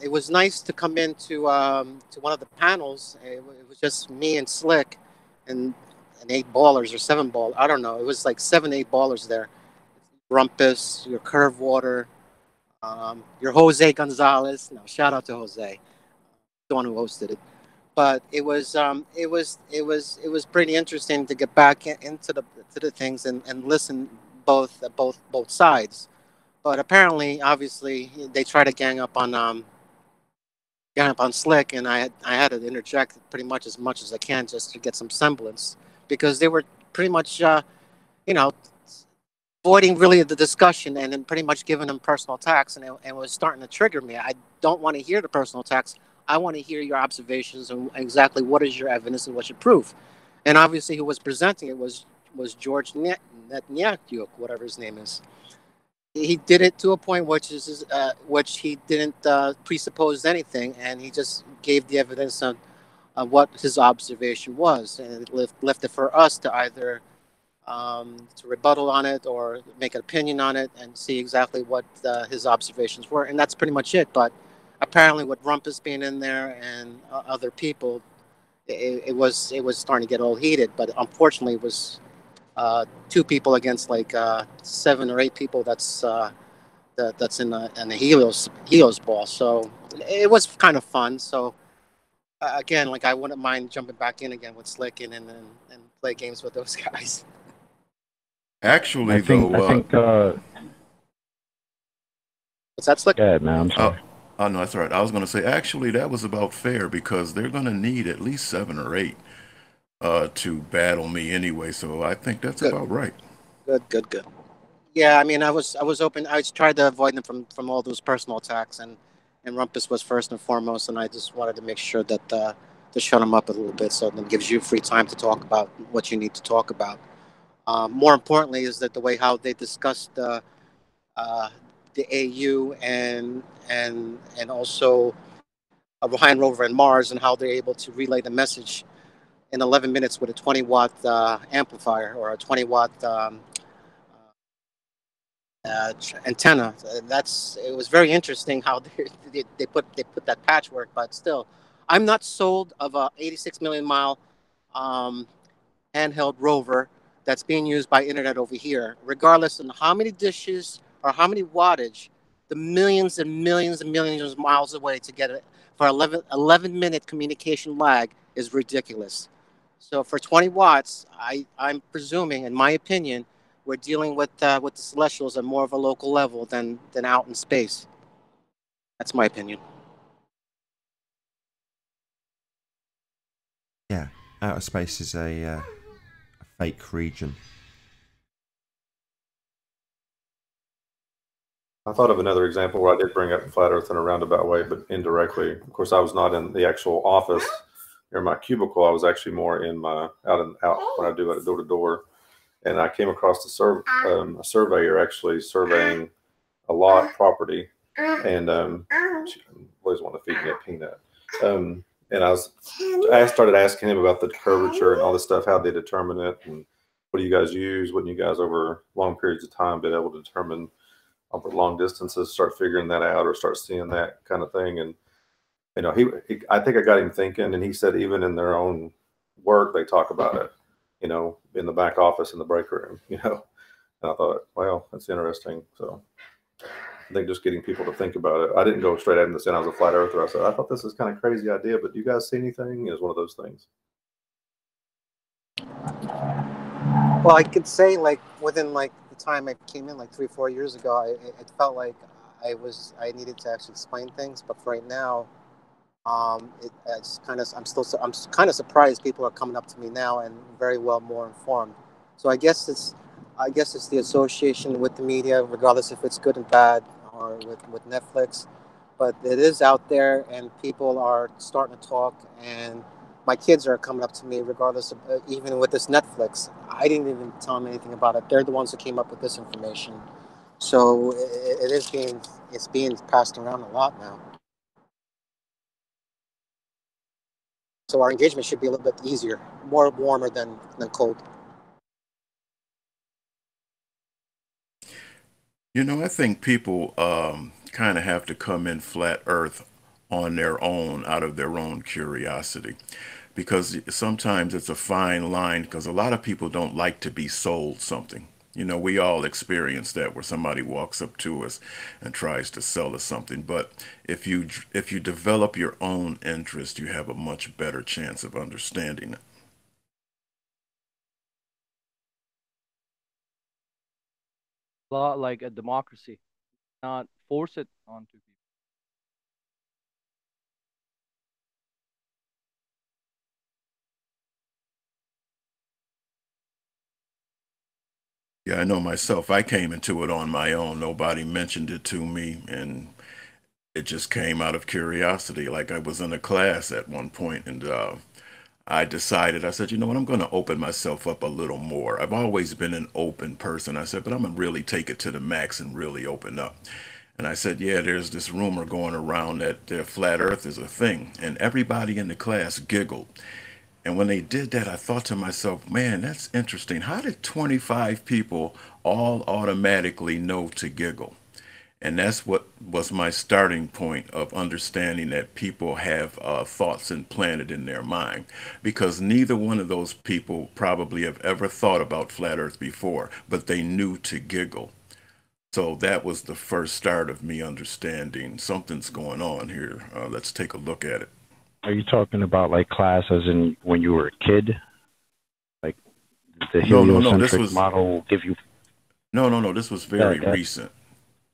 it was nice to come into to one of the panels. It was just me and Slick, and 8 ballers or 7 ball. I don't know. It was like 7, 8 ballers there. Rumpus, your Curve Water, your Jose Gonzalez. No, shout out to Jose, the one who hosted it. But it was pretty interesting to get back into the things and listen both sides. But apparently, obviously, they try to gang up on Slick, and I had to interject much as I can just to get some semblance, because they were pretty much you know, avoiding really the discussion and then pretty much giving them personal attacks, and it was starting to trigger me. I don't want to hear the personal attacks. I want to hear your observations and exactly what is your evidence and what's your proof. And obviously, who was presenting it was George Netanyahu, whatever his name is. He did it to a point which he didn't presuppose anything, and he just gave the evidence on what his observation was, and it left it for us to either to rebuttal on it or make an opinion on it and see exactly what his observations were, and that's pretty much it. But apparently, with Rumpus being in there and other people, it was starting to get all heated. But unfortunately, it was 2 people against like 7 or 8 people. That's in the Helios ball. So it was kind of fun. So again, like I wouldn't mind jumping back in again with Slick and play games with those guys. Actually, I think what's that, Slick? Yeah, man, I'm sorry. Oh no, that's all right. I was going to say actually that was about fair, because they're going to need at least 7 or 8 to battle me anyway. So I think that's about right. Good. Yeah, I mean, I was open. I tried to avoid them from all those personal attacks, and Rumpus was first and foremost, and I just wanted to make sure that to shut him up a little bit, so it gives you free time to talk about what you need to talk about. More importantly, is that the way how they discussed the AU and also Orion rover and Mars, and how they're able to relay the message in 11 minutes with a 20-watt amplifier or a 20-watt antenna. It was very interesting how they put that patchwork, but still, I'm not sold of a 86 million mile handheld rover that's being used by internet over here, regardless of how many dishes or how many wattage, the millions and millions and millions of miles away to get it for 11-minute communication lag is ridiculous. So for 20 watts, I'm presuming, in my opinion, we're dealing with the celestials at more of a local level than out in space. That's my opinion. Yeah, outer space is a fake region. I thought of another example where I did bring up flat Earth in a roundabout way, but indirectly. Of course, I was not in the actual office or my cubicle. I was actually more in my out when I do it door to door, and I came across a surveyor actually surveying a lot property, and always want to feed me a peanut. And I started asking him about the curvature and all this stuff, how they determine it, and what do you guys use? Wouldn't you guys over long periods of time been able to determine over long distances, start figuring that out or start seeing that kind of thing? And you know, I think I got him thinking, and he said even in their own work they talk about it, you know, in the back office in the break room, you know. And I thought, well, that's interesting. So I think just getting people to think about it. I didn't go straight at him to say I was a flat earther. I said, I thought this is kind of crazy idea, but do you guys see anything? It was one of those things. Well, I could say like within like the time I came in, like 3-4 years ago, it felt like I needed to actually explain things. But for right now, it's kind of I'm kind of surprised people are coming up to me now and very well more informed. So I guess it's the association with the media, regardless if it's good and bad, or with Netflix. But it is out there, and people are starting to talk. And my kids are coming up to me, regardless of even with this Netflix. I didn't even tell them anything about it. They're the ones who came up with this information. So it's being passed around a lot now. So our engagement should be a little bit easier, more warmer than cold. You know, I think people kind of have to come in flat earth on their own, out of their own curiosity, because sometimes it's a fine line, because a lot of people don't like to be sold something. You know, we all experience that, where somebody walks up to us and tries to sell us something. But if you develop your own interest, you have a much better chance of understanding it. A lot like a democracy, not force it onto people. Yeah, I know myself. I came into it on my own. Nobody mentioned it to me, and it just came out of curiosity. Like I was in a class at one point, and I decided, I said, you know what, I'm going to open myself up a little more. I've always been an open person. I said, but I'm going to really take it to the max and really open up. And I said, yeah, there's this rumor going around that flat earth is a thing. And everybody in the class giggled. And when they did that, I thought to myself, man, that's interesting. How did 25 people all automatically know to giggle? And that's what was my starting point of understanding that people have thoughts implanted in their mind, because neither one of those people probably have ever thought about flat earth before, but they knew to giggle. So that was the first start of me understanding something's going on here. Let's take a look at it. Are you talking about like class as in when you were a kid? Like the No, heliocentric model will give you... No, this was very recent.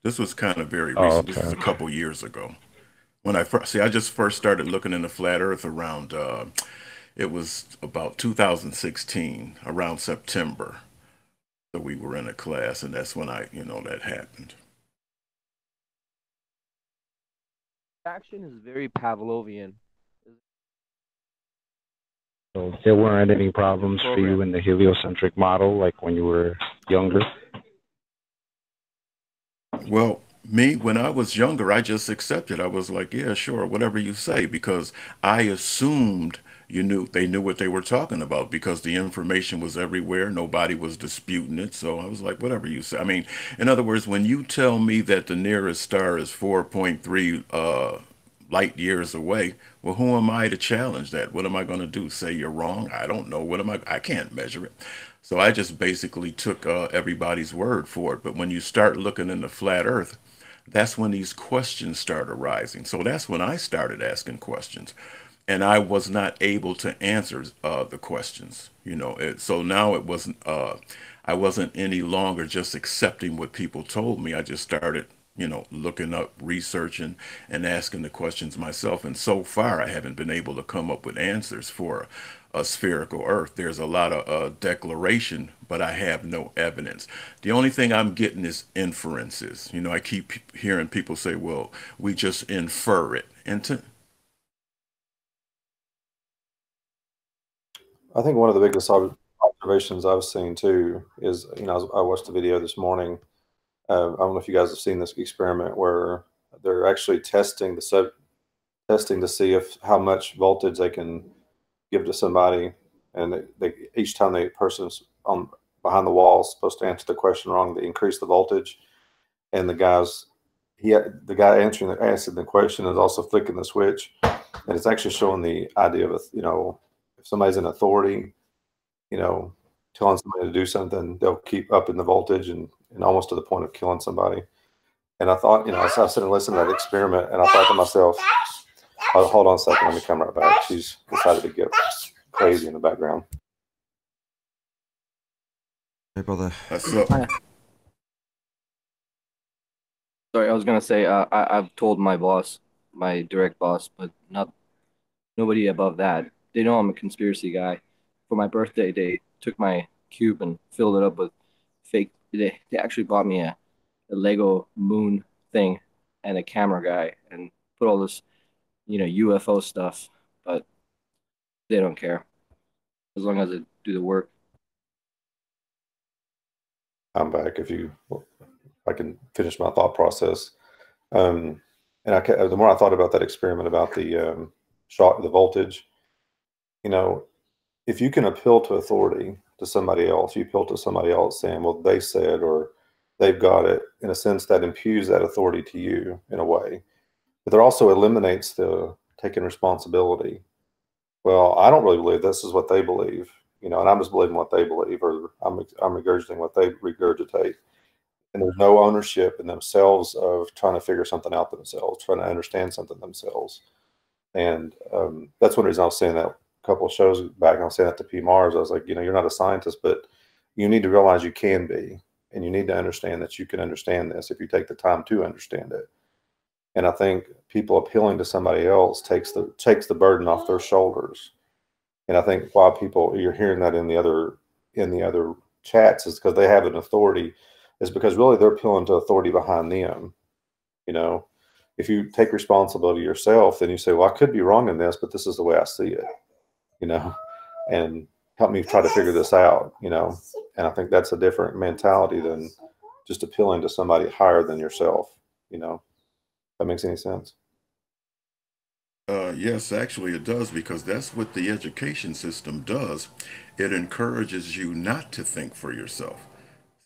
This was kind of very recent. Oh, okay, This was a couple years ago. When I just first started looking into flat earth around, it was about 2016, around September. So we were in a class, and that's when that happened. Action is very Pavlovian. So there weren't any problems for you in the heliocentric model, like when you were younger? Well, me, when I was younger, I just accepted. I was like, yeah, sure, whatever you say, because I assumed they knew what they were talking about, because the information was everywhere. Nobody was disputing it. So I was like, whatever you say. I mean, in other words, when you tell me that the nearest star is 4.3 light years away. Well, who am I to challenge that? What am I going to do? Say you're wrong? I don't know. What am I? I can't measure it. So I just basically took everybody's word for it. But when you start looking into flat Earth, that's when these questions start arising. So that's when I started asking questions, and I was not able to answer the questions. So now it wasn't. I wasn't any longer just accepting what people told me. I just started, looking up, researching, and asking the questions myself. And so far, I haven't been able to come up with answers for a spherical Earth. There's a lot of declaration, but I have no evidence. The only thing I'm getting is inferences. I keep hearing people say, "Well, we just infer it," and I think one of the biggest observations I've seen too is, I watched a video this morning. I don't know if you guys have seen this experiment where they're actually testing testing to see if how much voltage they can give to somebody, and each time the person's on behind the wall is supposed to answer the question wrong, they increase the voltage, and the guy answering the question is also flicking the switch, and it's actually showing the idea of if somebody's in authority, telling somebody to do something, they'll keep upping the voltage and almost to the point of killing somebody. And I thought, I was sitting and listening to that experiment, and I thought to myself, oh, hold on a second, let me come right back. She's decided to get crazy in the background. Hey, brother. Sorry, I was gonna say I've told my boss, my direct boss, but nobody above that. They know I'm a conspiracy guy. For my birthday, they took my cube and filled it up with fake. They actually bought me a Lego moon thing and a camera guy and put all this, UFO stuff, but they don't care as long as I do the work. I'm back if I can finish my thought process. And the more I thought about that experiment about the the voltage, if you can appeal to authority to somebody else, you appeal to somebody else saying, well, they said, or they've got it, in a sense that impues that authority to you in a way. But there also eliminates the taking responsibility. Well, I don't really believe this is what they believe, and I'm just believing what they believe, or I'm regurgitating what they regurgitate. And there's no ownership in themselves of trying to figure something out themselves, trying to understand something themselves. And that's one reason I was saying that a couple of shows back. I was saying that to P. Mars. I was like, you're not a scientist, but you need to realize you can be, and you need to understand that you can understand this if you take the time to understand it. And I think people appealing to somebody else takes the burden off their shoulders. And I think why you're hearing that in the other chats is because they have an authority, is because really they're appealing to authority behind them. If you take responsibility yourself, then you say, well, I could be wrong in this, but this is the way I see it, and help me try to figure this out, and I think that's a different mentality than just appealing to somebody higher than yourself, that makes any sense. Yes, actually it does, because that's what the education system does. It encourages you not to think for yourself.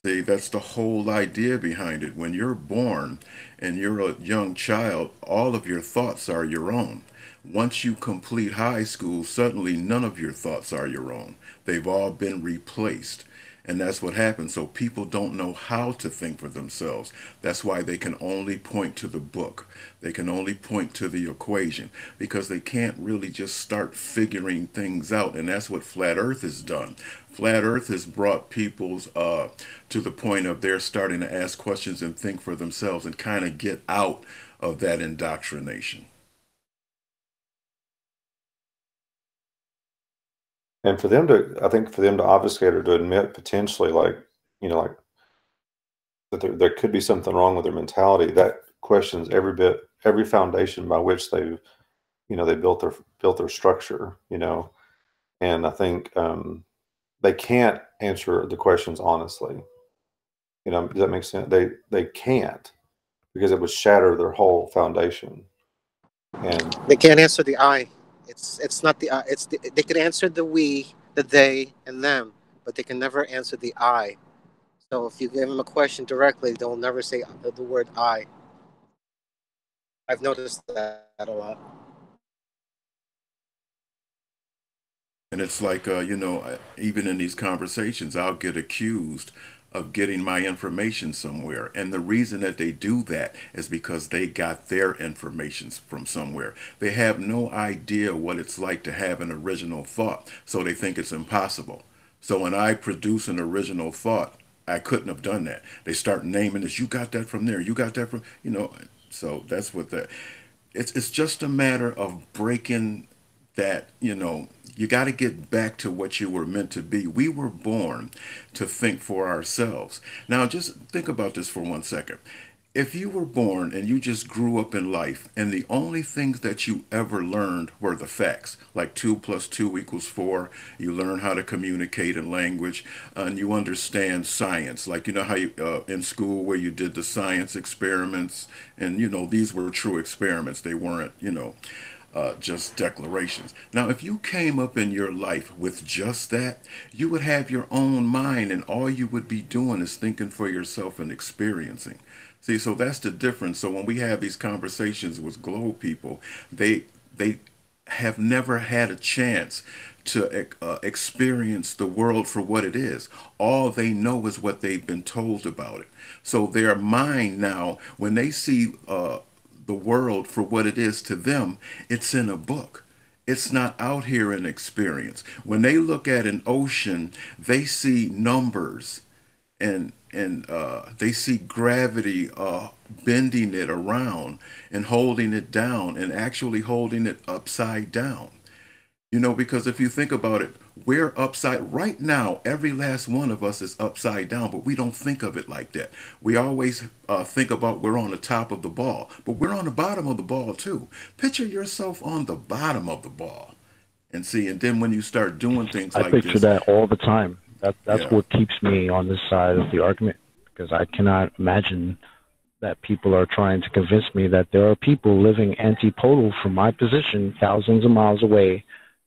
See, that's the whole idea behind it. When you're born and you're a young child, all of your thoughts are your own. Once you complete high school, suddenly none of your thoughts are your own. They've all been replaced. And that's what happens. So people don't know how to think for themselves. That's why they can only point to the book. They can only point to the equation, because they can't really just start figuring things out. And that's what Flat Earth has done. Flat Earth has brought people's to the point of they're starting to ask questions and think for themselves and kind of get out of that indoctrination. And I think for them to obfuscate or to admit potentially, like that there could be something wrong with their mentality, that questions every foundation by which they built their structure, and I think they can't answer the questions honestly. Does that make sense? They can't, because it would shatter their whole foundation. And They can't answer the I. It's not the I. They can answer the we, the they, and them, but they can never answer the I. So if you give them a question directly, they'll never say the word I. I've noticed that a lot. And it's like, even in these conversations, I'll get accused of getting my information somewhere. And the reason that they do that is because they got their information from somewhere. They have no idea what it's like to have an original thought, so they think it's impossible. So when I produce an original thought, I couldn't have done that. They start naming this, you got that from there, you got that from, so that's what that, it's just a matter of breaking that, you got to get back to what you were meant to be. We were born to think for ourselves. Now, just think about this for 1 second. If you were born and you just grew up in life and the only things that you ever learned were the facts, like 2 + 2 = 4, you learn how to communicate in language, and you understand science, like how you in school where you did the science experiments, and these were true experiments. They weren't, just declarations. Now, if you came up in your life with just that, you would have your own mind, and all you would be doing is thinking for yourself and experiencing. See, so that's the difference. So when we have these conversations with globe people, they have never had a chance to experience the world for what it is. All they know is what they've been told about it. So their mind now, when they see the world for what it is to them, it's in a book. It's not out here in experience. When they look at an ocean, they see numbers and they see gravity bending it around and holding it down and actually holding it upside down. Because if you think about it, we're upside right now. Every last one of us is upside down, but we don't think of it like that. We always think about we're on the top of the ball, but we're on the bottom of the ball too. Picture yourself on the bottom of the ball and see. And then when you start doing things I like picture this, that all the time. That's yeah. what keeps me on this side of the argument, because I cannot imagine that people are trying to convince me that there are people living antipodal from my position thousands of miles away,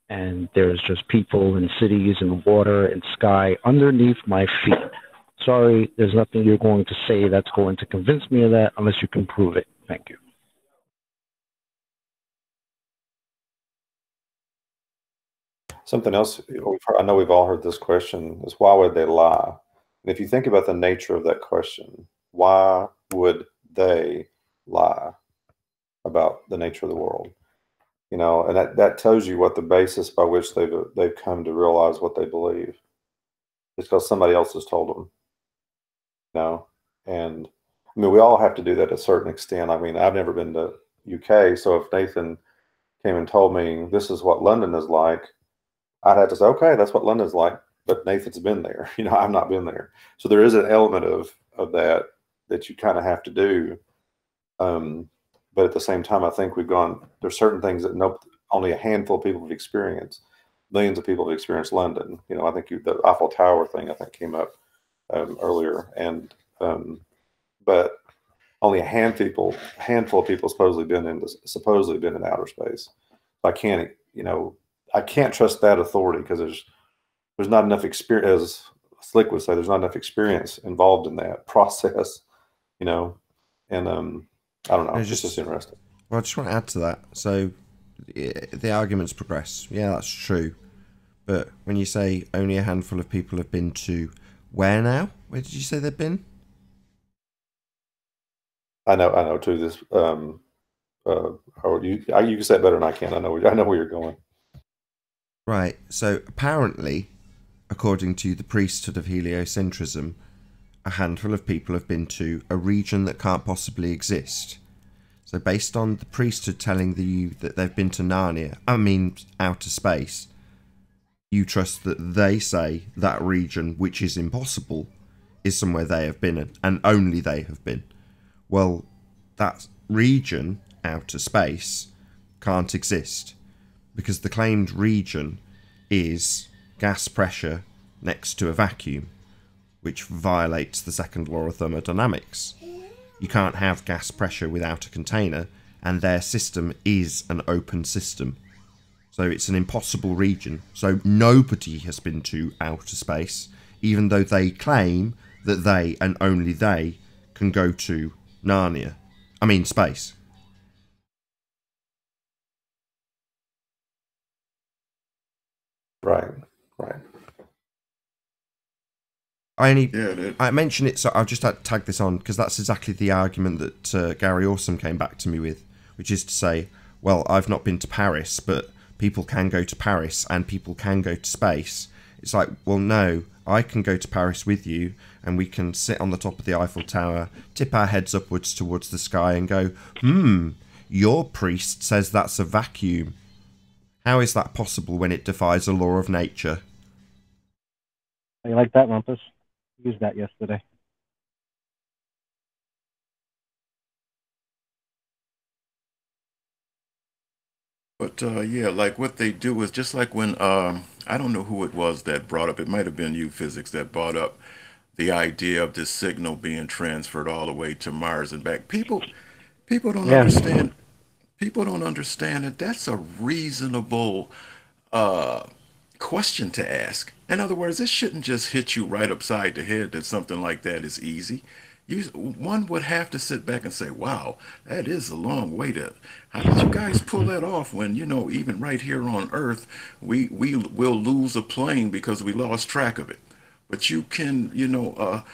and there's just people and cities and water and sky underneath my feet. Sorry, there's nothing you're going to say that's going to convince me of that unless you can prove it. Thank you. Something else, I know we've all heard this question, is why would they lie? And if you think about the nature of that question, why would they lie about the nature of the world? And that tells you what the basis by which they've come to realize what they believe. It's because somebody else has told them. And I mean, we all have to do that to a certain extent. I mean, I've never been to UK, so if Nathan came and told me this is what London is like, I'd have to say, okay, that's what London's like, but Nathan's been there. I've not been there. So there is an element of that you kind of have to do. But at the same time, I think there's certain things that only a handful of people have experienced. Millions of people have experienced London. I think the Eiffel Tower thing, I think, came up earlier. But only a handful of people supposedly been in outer space. I can't trust that authority because there's not enough experience, as Slick would say, there's not enough experience involved in that process, and I don't know. It's just interesting. Well, I just want to add to that. So the arguments progress. Yeah, that's true. But when you say only a handful of people have been to where now? Where did you say they've been? I know too. This you can say it better than I can. I know where you're going. Right. So apparently, according to the priesthood of heliocentrism, a handful of people have been to a region that can't possibly exist. So based on the priesthood telling you that they've been to Narnia, outer space, you trust that they say that region, which is impossible, is somewhere they have been and only they have been. Well, that region, outer space, can't exist because the claimed region is gas pressure next to a vacuum, which violates the second law of thermodynamics. You can't have gas pressure without a container, and their system is an open system. So it's an impossible region. So nobody has been to outer space, even though they claim that they and only they can go to Narnia. Space. Right. Right. I mention it, so I'll just tag this on because that's exactly the argument that Gary Awesome came back to me with, which is to say, well, I've not been to Paris, but people can go to Paris and people can go to space. It's like, well, no, I can go to Paris with you and we can sit on the top of the Eiffel Tower, tip our heads upwards towards the sky and go, your priest says that's a vacuum. How is that possible when it defies a law of nature? You like that, Rumpus? Used that yesterday. But yeah, like what they do is just like when I don't know who it was that brought up. It might have been you, physics, that brought up the idea of this signal being transferred all the way to Mars and back. People don't understand. People don't understand that that's a reasonable question to ask. In other words, this shouldn't just hit you right upside the head that something like that is easy. One would have to sit back and say, wow, that is a long way to, how did you guys pull that off when, you know, even right here on Earth, we will lose a plane because we lost track of it. But you can, you know,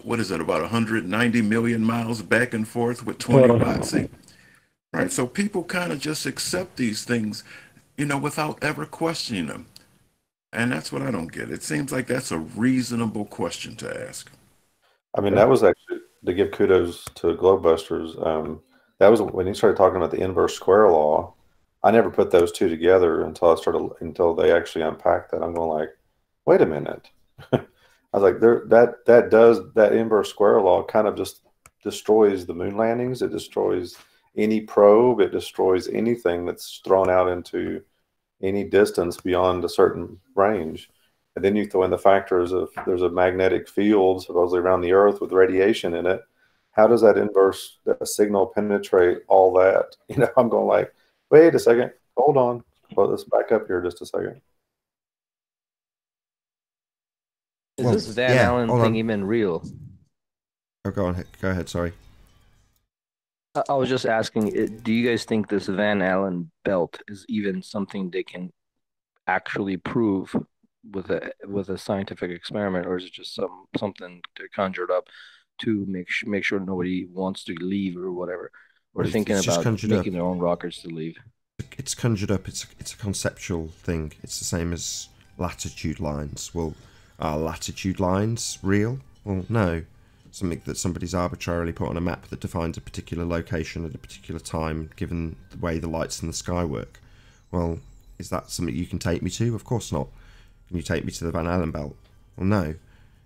what is it, about 190 million miles back and forth with 20 watts? Right, so people kind of just accept these things, you know, without ever questioning them. And that's what I don't get. It seems like that's a reasonable question to ask. I mean, that was actually to give kudos to Globebusters. That was when he started talking about the inverse square law. I never put those two together until they actually unpacked that. I'm going like, wait a minute. I was like, that inverse square law kind of just destroys the moon landings. It destroys any probe. It destroys anything that's thrown out into any distance beyond a certain range. And then you throw in the factors of there's a magnetic field supposedly around the Earth with radiation in it. How does that inverse signal penetrate all that? You know, I'm going like, wait a second, hold on. Well, let's back up here just a second. Is this Van Allen thing even real? Oh, go ahead, sorry. I was just asking, do you guys think this Van Allen belt is even something they can actually prove with a scientific experiment, or is it just something they conjured up to make sure nobody wants to leave or whatever, or thinking about making their own rockets to leave? It's conjured up. It's a conceptual thing. It's the same as latitude lines. Well, are latitude lines real? Well, no. Something that somebody's arbitrarily put on a map that defines a particular location at a particular time, given the way the lights in the sky work. Well, is that something you can take me to? Of course not. Can you take me to the Van Allen belt? Well, no.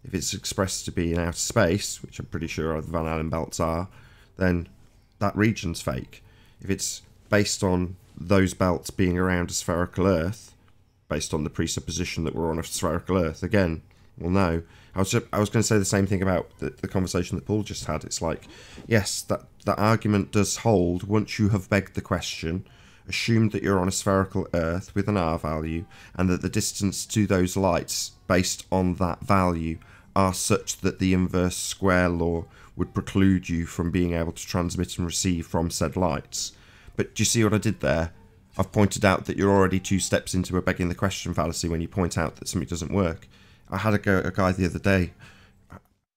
If it's expressed to be in outer space, which I'm pretty sure the Van Allen belts are, then that region's fake. If it's based on those belts being around a spherical Earth, based on the presupposition that we're on a spherical Earth, again, well, no. I was going to say the same thing about the conversation that Paul just had. It's like, yes, that argument does hold once you have begged the question, assumed that you're on a spherical Earth with an R value, and that the distance to those lights based on that value are such that the inverse square law would preclude you from being able to transmit and receive from said lights. But do you see what I did there? I've pointed out that you're already 2 steps into a begging the question fallacy when you point out that something doesn't work. I had a guy the other day,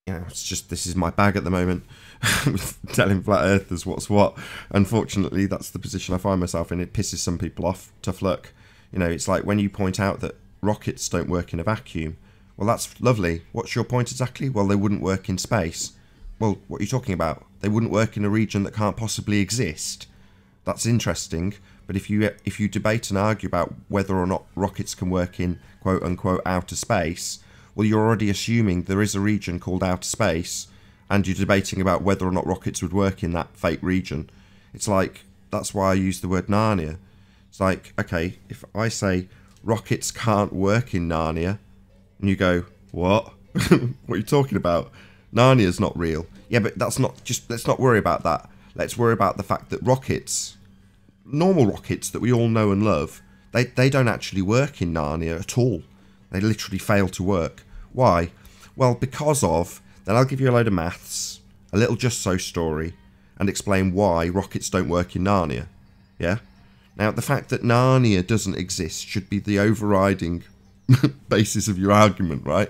you know, it's just, this is my bag at the moment, telling flat earthers what's what. Unfortunately, that's the position I find myself in. It pisses some people off. Tough luck. You know, it's like when you point out that rockets don't work in a vacuum. Well, that's lovely. What's your point exactly? Well, they wouldn't work in space. Well, what are you talking about? They wouldn't work in a region that can't possibly exist. That's interesting. But if you debate and argue about whether or not rockets can work in quote-unquote outer space, well, you're already assuming there is a region called outer space, and you're debating about whether or not rockets would work in that fake region. It's like, that's why I use the word Narnia. It's like, okay, if I say rockets can't work in Narnia, and you go, what? What are you talking about? Narnia's not real. Yeah, but that's not, just, let's not worry about that. Let's worry about the fact that rockets, normal rockets that we all know and love, they don't actually work in Narnia at all. They literally fail to work. Why? Well, because of, then I'll give you a load of maths, a little just so story, and explain why rockets don't work in Narnia. Yeah? Now, the fact that Narnia doesn't exist should be the overriding basis of your argument, right?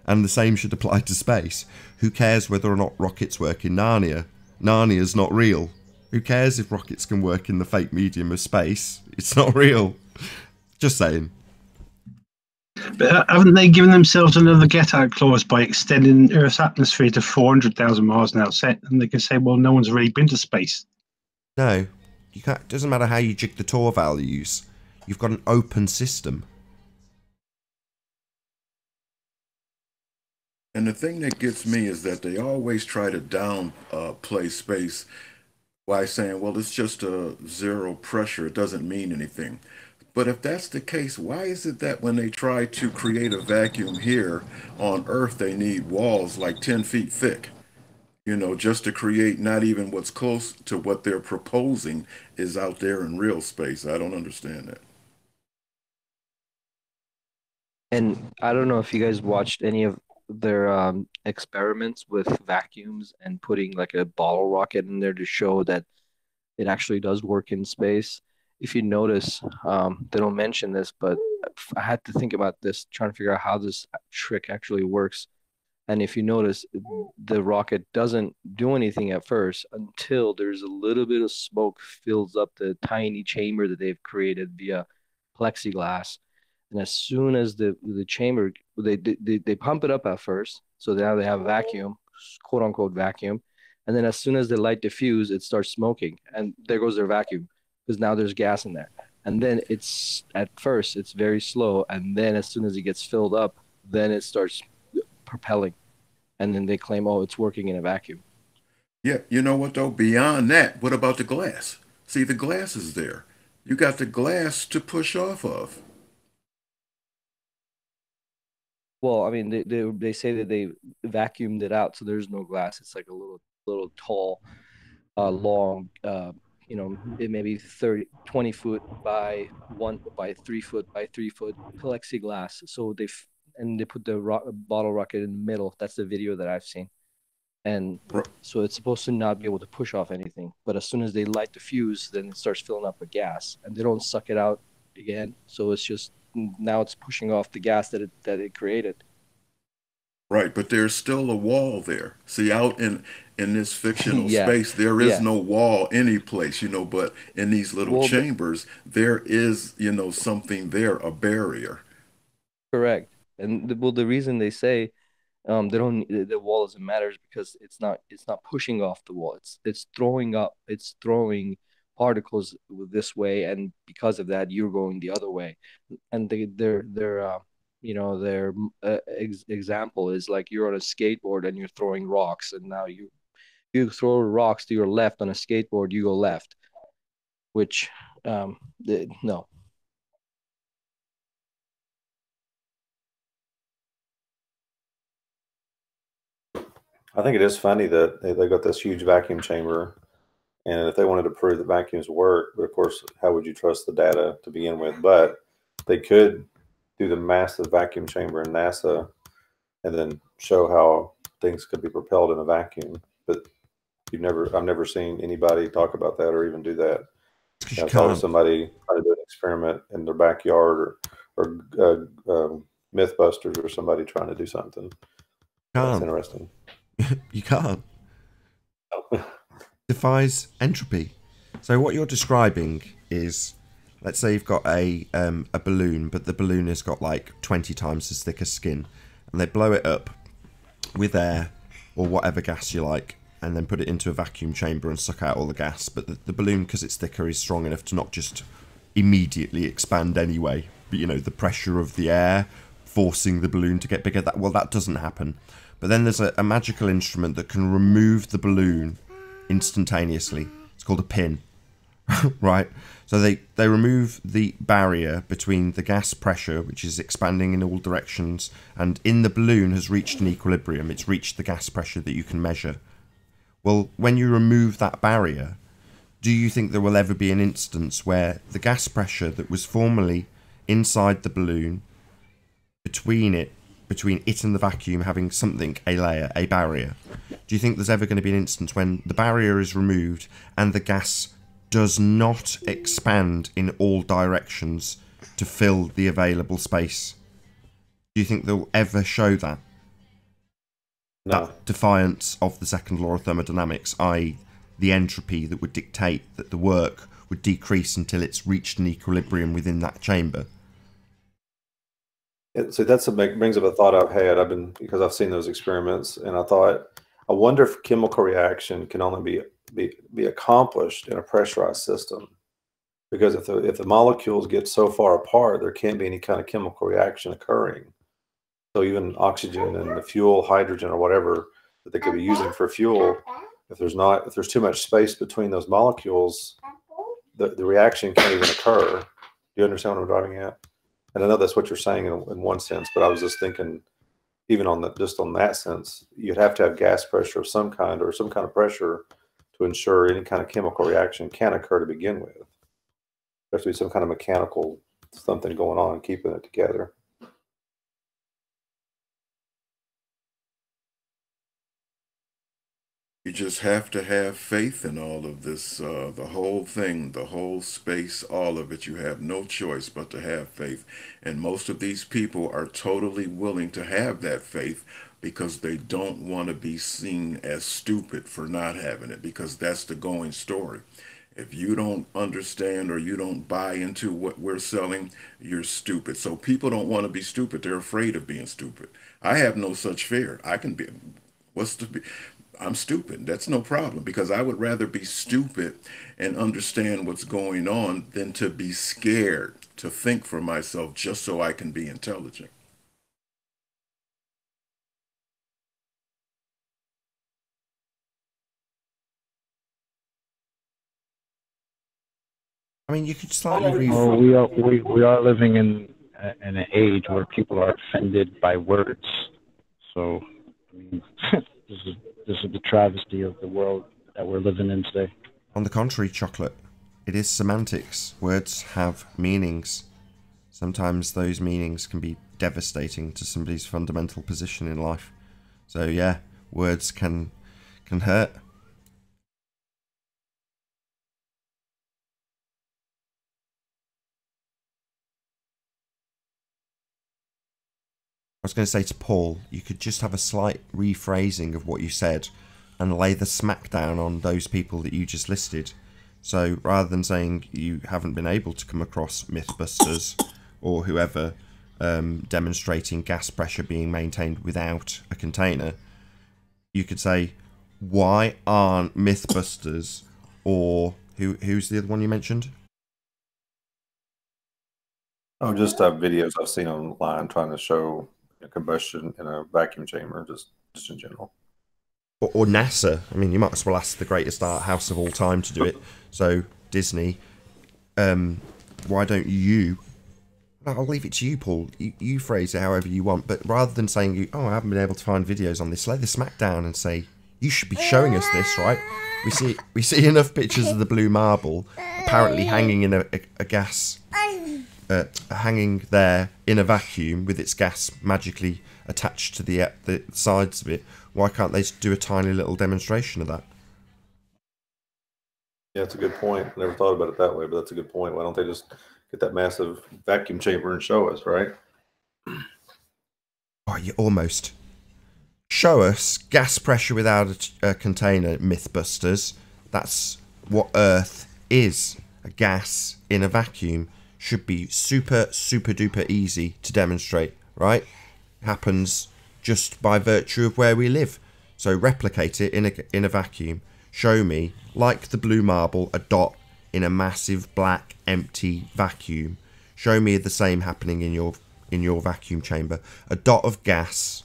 And the same should apply to space. Who cares whether or not rockets work in Narnia? Narnia's not real. Who cares if rockets can work in the fake medium of space? It's not real. Just saying. But haven't they given themselves another get-out clause by extending Earth's atmosphere to 400,000 miles an hour? And they can say, well, no one's really been to space. No, you can't. It doesn't matter how you jig the Tor values. You've got an open system. And the thing that gets me is that they always try to downplay space by saying, well, it's just a zero pressure. It doesn't mean anything. But if that's the case, why is it that when they try to create a vacuum here on Earth, they need walls like 10 feet thick? You know, just to create not even what's close to what they're proposing is out there in real space. I don't understand that. And I don't know if you guys watched any of their experiments with vacuums and putting like a bottle rocket in there to show that it actually does work in space. If you notice, they don't mention this, but I had to think about this, trying to figure out how this trick actually works. And if you notice, the rocket doesn't do anything at first until there's a little bit of smoke fills up the tiny chamber that they've created via plexiglass. And as soon as the chamber, they pump it up at first, so now they have vacuum, quote unquote vacuum. And then as soon as they light the fuse, it starts smoking, and there goes their vacuum, because now there's gas in there. And then it's, at first, it's very slow, and then as soon as it gets filled up, then it starts propelling. And then they claim, oh, it's working in a vacuum. Yeah, you know what though? Beyond that, what about the glass? See, the glass is there. You got the glass to push off of. Well, I mean, they say that they vacuumed it out, so there's no glass. It's like a little tall, long, you know, it may be 20 foot by 3 foot by 3 foot plexiglass. So they put the bottle rocket in the middle. That's the video that I've seen. And so it's supposed to not be able to push off anything. But as soon as they light the fuse, then it starts filling up with gas, and they don't suck it out again. So it's just, now it's pushing off the gas that it created. Right, but there's still a wall there. See, out in this fictional Yeah. space, there is Yeah. no wall any place, you know, but in these little Well, chambers, there is, you know, something there, a barrier. Correct. And the reason they say they don't, the wall doesn't matter is because it's not pushing off the wall. It's throwing particles this way, and because of that, you're going the other way. And their you know, their example is like you're on a skateboard and you're throwing rocks, and now you throw rocks to your left on a skateboard, you go left, which no. I think it is funny that they got this huge vacuum chamber, and if they wanted to prove that vacuums work, but of course, how would you trust the data to begin with? But they could do the massive vacuum chamber in NASA and then show how things could be propelled in a vacuum. But I've never seen anybody talk about that or even do that. You know, it's always somebody trying to do an experiment in their backyard, or Mythbusters, or somebody trying to do something. That's interesting. You can't. Defies entropy. So what you're describing is, let's say you've got a balloon, but the balloon has got like 20 times as thick as skin, and they blow it up with air or whatever gas you like, and then put it into a vacuum chamber and suck out all the gas. But the balloon, because it's thicker, is strong enough to not just immediately expand anyway, but you know, the pressure of the air forcing the balloon to get bigger, that doesn't happen. But then there's a magical instrument that can remove the balloon instantaneously. It's called a pin. Right? So they remove the barrier between the gas pressure, which is expanding in all directions, and in the balloon has reached an equilibrium. It's reached the gas pressure that you can measure. Well, when you remove that barrier, do you think there will ever be an instance where the gas pressure that was formerly inside the balloon, between it and the vacuum having something, a layer, a barrier, do you think there's ever going to be an instance when the barrier is removed and the gas does not expand in all directions to fill the available space? Do you think they'll ever show that? No. That defiance of the second law of thermodynamics, i.e. the entropy that would dictate that the work would decrease until it's reached an equilibrium within that chamber. So brings up a thought I've had. Because I've seen those experiments, and I wonder if chemical reaction can only be accomplished in a pressurized system. Because if the molecules get so far apart, there can't be any kind of chemical reaction occurring. So even oxygen and the fuel, hydrogen or whatever that they could be using for fuel, if there's too much space between those molecules, the reaction can't even occur. Do you understand what I'm driving at? And I know that's what you're saying in one sense, but I was just thinking, even on that sense, you'd have to have gas pressure of some kind or some kind of pressure to ensure any kind of chemical reaction can occur to begin with. There has to be some kind of mechanical something going on keeping it together. You just have to have faith in all of this, the whole thing, the whole space, all of it. You have no choice but to have faith. And most of these people are totally willing to have that faith because they don't want to be seen as stupid for not having it, because that's the going story. If you don't understand or you don't buy into what we're selling, you're stupid. So people don't want to be stupid. They're afraid of being stupid. I have no such fear. I can be, I'm stupid. That's no problem, because I would rather be stupid and understand what's going on than to be scared to think for myself just so I can be intelligent. I mean, you could slightly Well, we are living in an age where people are offended by words. So, I mean, this is the travesty of the world that we're living in today. On the contrary, Chocolate, it is semantics. Words have meanings. Sometimes those meanings can be devastating to somebody's fundamental position in life. So yeah, words can hurt. I was going to say to Paul, you could just have a slight rephrasing of what you said and lay the smackdown on those people that you just listed. So rather than saying you haven't been able to come across Mythbusters or whoever demonstrating gas pressure being maintained without a container, you could say, why aren't Mythbusters, or who's the other one you mentioned? Oh, just videos I've seen online trying to show combustion in a vacuum chamber, just in general. Or NASA. I mean, you might as well ask the greatest art house of all time to do it. So, Disney, why don't you... I'll leave it to you, Paul. You phrase it however you want, but rather than saying, oh, I haven't been able to find videos on this, lay the smack down and say, you should be showing us this, right? We see enough pictures of the blue marble apparently hanging in a gas... hanging there in a vacuum with its gas magically attached to the sides of it. Why can't they do a tiny little demonstration of that? Yeah, it's a good point. I never thought about it that way, but that's a good point. Why don't they just get that massive vacuum chamber and show us, right? Oh, you almost. Show us gas pressure without a container, Mythbusters. That's what Earth is. A gas in a vacuum. Should be super duper easy to demonstrate, right? Happens just by virtue of where we live. So replicate it in a vacuum. Show me, like the blue marble, a dot in a massive black empty vacuum. Show me the same happening in your vacuum chamber. A dot of gas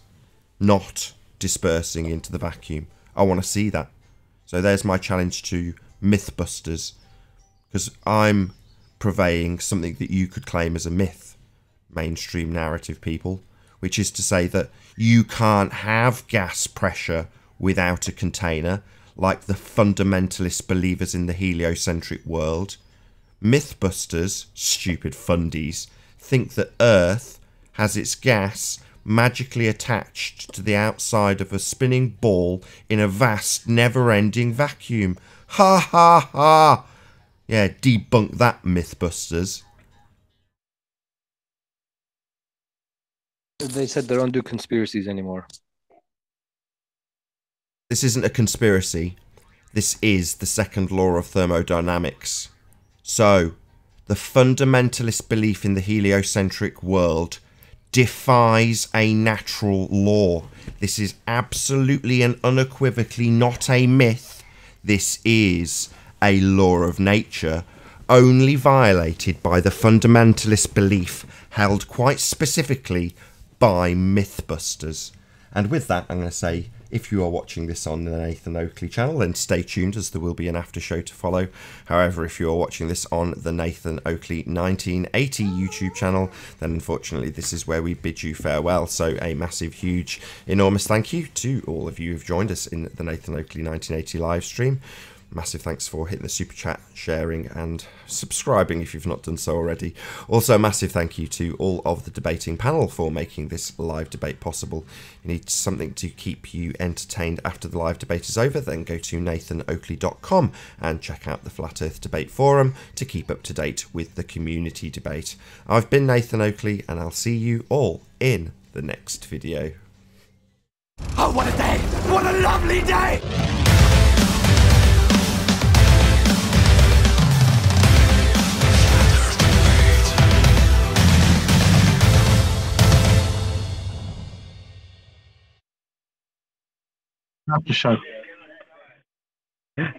not dispersing into the vacuum. I want to see that. So there's my challenge to Mythbusters, because I'm purveying something that you could claim as a myth, mainstream narrative people, which is to say that you can't have gas pressure without a container, like the fundamentalist believers in the heliocentric world. Mythbusters, stupid fundies, think that Earth has its gas magically attached to the outside of a spinning ball in a vast, never-ending vacuum. Ha ha ha! Yeah, debunk that, Mythbusters. They said they don't do conspiracies anymore. This isn't a conspiracy. This is the second law of thermodynamics. So, the fundamentalist belief in the heliocentric world defies a natural law. This is absolutely and unequivocally not a myth. This is a law of nature, only violated by the fundamentalist belief held quite specifically by Mythbusters. And with that, I'm going to say, if you are watching this on the Nathan Oakley channel, then stay tuned, as there will be an after show to follow. However, if you are watching this on the Nathan Oakley 1980 YouTube channel, then unfortunately this is where we bid you farewell. So a massive, huge, enormous thank you to all of you who've joined us in the Nathan Oakley 1980 live stream. Massive thanks for hitting the super chat, sharing and subscribing if you've not done so already. Also, a massive thank you to all of the debating panel for making this live debate possible. You need something to keep you entertained after the live debate is over, then go to nathanoakley.com and check out the Flat Earth Debate Forum to keep up to date with the community debate. I've been Nathan Oakley, and I'll see you all in the next video. Oh, what a day! What a lovely day! After show. In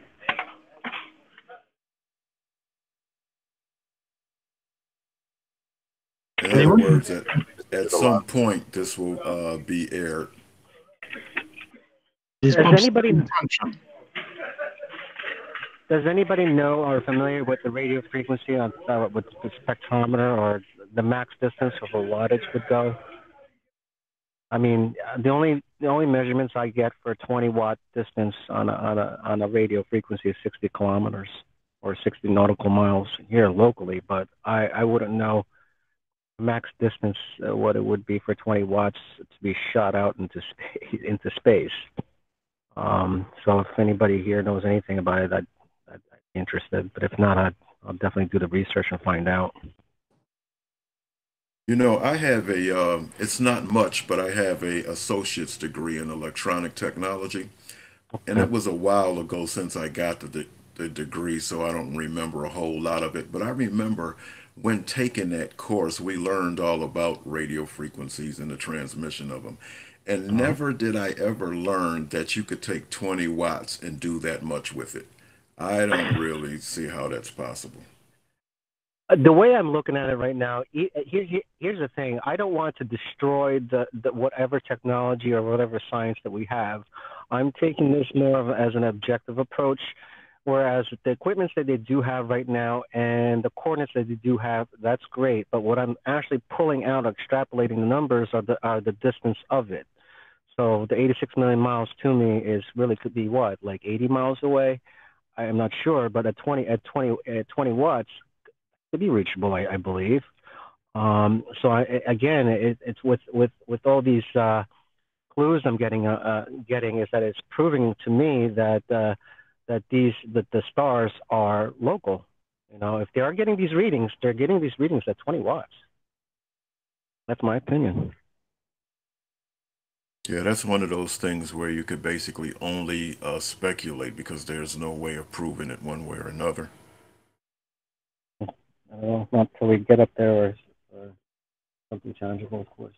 other words, at some point, this will be aired. Does anybody know or familiar with the radio frequency on with the spectrometer or the max distance of a wattage would go? I mean, the only measurements I get for 20-watt distance on a radio frequency is 60 kilometers or 60 nautical miles here locally, but I wouldn't know max distance what it would be for 20 watts to be shot out into space. So if anybody here knows anything about it, I'd be interested. But if not, I'll definitely do the research and find out. You know, I have it's not much, but I have a associate's degree in electronic technology. And it was a while ago since I got the degree, so I don't remember a whole lot of it. But I remember when taking that course, we learned all about radio frequencies and the transmission of them. And never did I ever learn that you could take 20 watts and do that much with it. I don't really see how that's possible. The way I'm looking at it right now, here's the thing. I don't want to destroy the whatever technology or whatever science that we have. I'm taking this more of as an objective approach, whereas the equipment that they do have right now and the coordinates that they do have, that's great. But what I'm actually pulling out, extrapolating the numbers are the distance of it. So the 86 million miles to me is really could be what, like 80 miles away? I'm not sure, but at 20 watts, to be reachable, I believe. So again, it's with all these clues I'm getting is that it's proving to me that the stars are local. You know, if they are getting these readings, they're getting these readings at 20 watts. That's my opinion. Yeah, that's one of those things where you could basically only speculate because there's no way of proving it one way or another. Not until we get up there or something tangible, of course.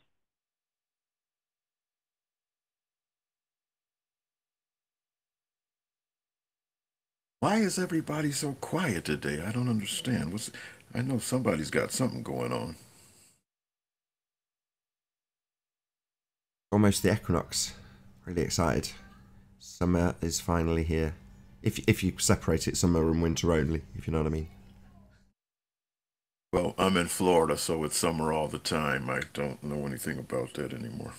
Why is everybody so quiet today? I don't understand. I know somebody's got something going on. Almost the equinox. Really excited. Summer is finally here. If you separate it summer and winter only, if you know what I mean. Well, I'm in Florida, so it's summer all the time. I don't know anything about that anymore.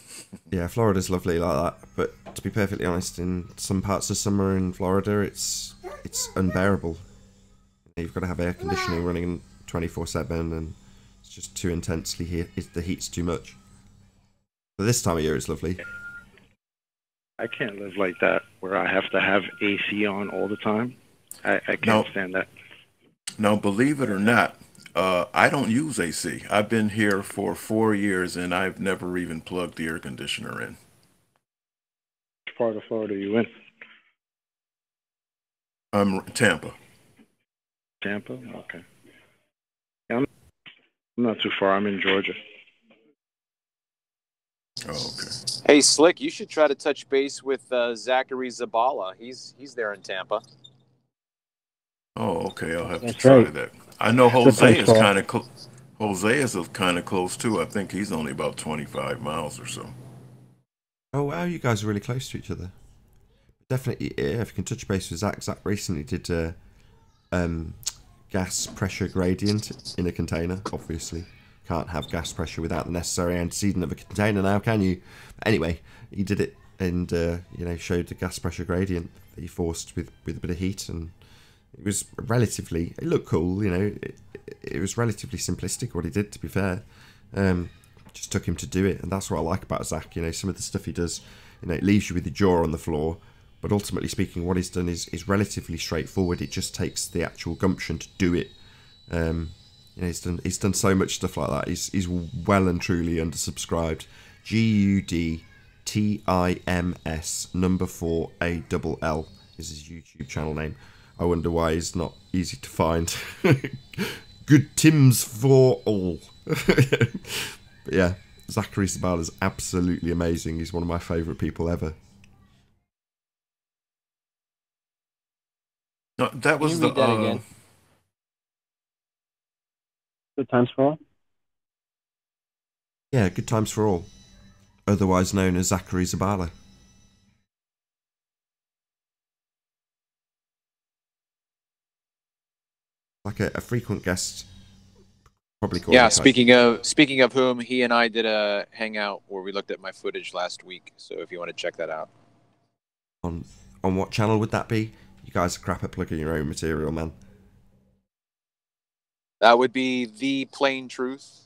Yeah, Florida's lovely like that. But to be perfectly honest, in some parts of summer in Florida, it's unbearable. You've got to have air conditioning running 24/7, and it's just too intensely here. The heat's too much. But this time of year, it's lovely. I can't live like that, where I have to have AC on all the time. I can't stand that. Now, believe it or not, I don't use AC. I've been here for 4 years and I've never even plugged the air conditioner in. Which part of Florida are you in? I'm Tampa. Tampa? Okay. Yeah, I'm not too far. I'm in Georgia. Oh, okay. Hey, Slick, you should try to touch base with Zachary Zabala. He's there in Tampa. Oh, okay. I'll have to That's try right. that. I know Good Jose place, is Paul. kind of Jose is kind of close too. I think he's only about 25 miles or so. Oh wow, you guys are really close to each other. Definitely, yeah, if you can touch base with Zach. Zach recently did gas pressure gradient in a container. Obviously, can't have gas pressure without the necessary antecedent of a container now, can you? Anyway, he did it and showed the gas pressure gradient that he forced with a bit of heat, and it was relatively. It looked cool, It was relatively simplistic what he did. To be fair, just took him to do it, and that's what I like about Zach. Some of the stuff he does, it leaves you with your jaw on the floor. But ultimately speaking, what he's done is relatively straightforward. It just takes the actual gumption to do it. He's done so much stuff like that. He's well and truly undersubscribed. GUDTIMS4ALL is his YouTube channel name. I wonder why he's not easy to find. Good Tims for all. But yeah, Zachary Zabala is absolutely amazing. He's one of my favourite people ever. No, that was Can you the read that again? Good times for all. Yeah, Good Times for All, otherwise known as Zachary Zabala. Like a frequent guest, probably called. Yeah, speaking of whom, he and I did a hangout where we looked at my footage last week. So if you want to check that out. On what channel would that be? You guys are crap at plugging your own material, man. That would be The Plain Truth.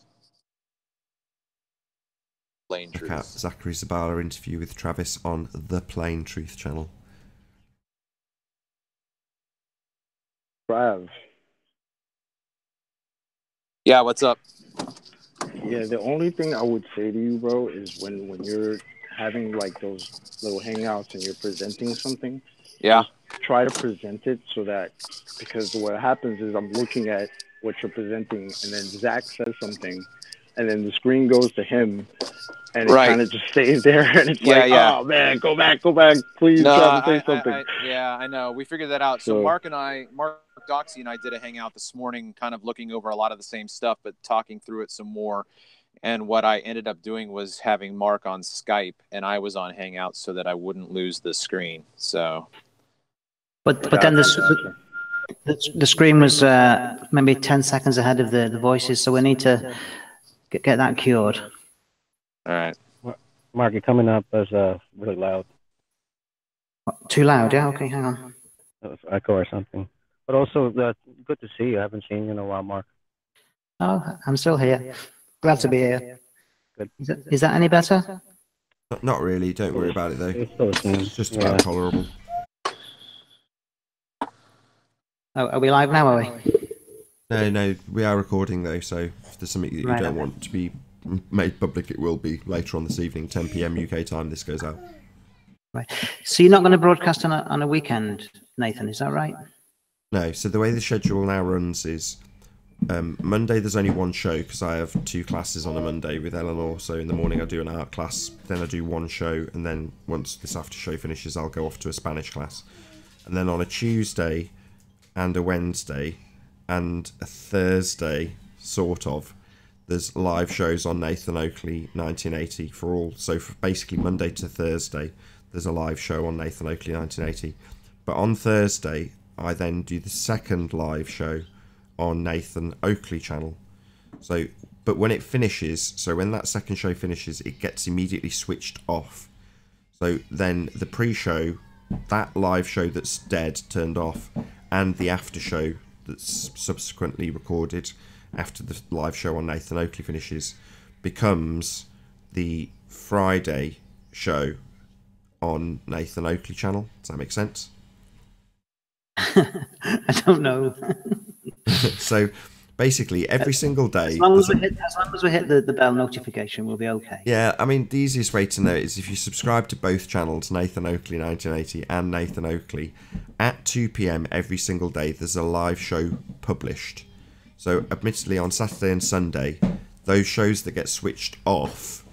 Plain Check Truth. out Zachary Zabala interview with Travis on the Plain Truth channel. Trav. Yeah, what's up? Yeah, the only thing I would say to you, bro, is when you're having like those little hangouts and you're presenting something. Yeah. Try to present it so that, because what happens is I'm looking at what you're presenting and then Zach says something and then the screen goes to him and it kind of just stays there and it's oh man, go back, please, Travis, say something. I know. We figured that out. So Mark Doxy and I did a hangout this morning, kind of looking over a lot of the same stuff, but talking through it some more. And what I ended up doing was having Mark on Skype and I was on Hangout so that I wouldn't lose the screen. So... But then the screen was maybe 10 seconds ahead of the voices, so we need to get that cured. All right. Mark, you're coming up as really loud. Too loud? Yeah, okay, hang on. That was echo or something. But also, good to see you. I haven't seen you in a while, Mark. Oh, I'm still here. Glad to be here. Good. Is that any better? Not really. Don't worry about it, though. It's just about tolerable. Oh, are we live now, are we? No, we are recording though, so if there's something that you don't want to be made public, it will be later on this evening, 10 PM UK time, this goes out. Right. So you're not going to broadcast on a weekend, Nathan, is that right? No, so the way the schedule now runs is Monday there's only one show because I have 2 classes on a Monday with Eleanor, so in the morning I do an art class, then I do one show, and then once this after show finishes I'll go off to a Spanish class. And then on a Tuesday and a Wednesday and a Thursday, sort of, there's live shows on Nathan Oakley 1980 for all. So for basically Monday to Thursday, there's a live show on Nathan Oakley 1980. But on Thursday, I then do the second live show on Nathan Oakley channel. So, but when it finishes, so when that second show finishes, it gets immediately switched off. So then the pre-show, that live show that's dead, turned off, and the after show that's subsequently recorded after the live show on Nathan Oakley finishes becomes the Friday show on Nathan Oakley channel. Does that make sense? I don't know. So Basically, every single day. As long as we hit the bell notification, we'll be okay. Yeah, I mean, the easiest way to know is if you subscribe to both channels, Nathan Oakley 1980 and Nathan Oakley, at 2 p.m. every single day, there's a live show published. So, admittedly, on Saturday and Sunday, those shows that get switched off,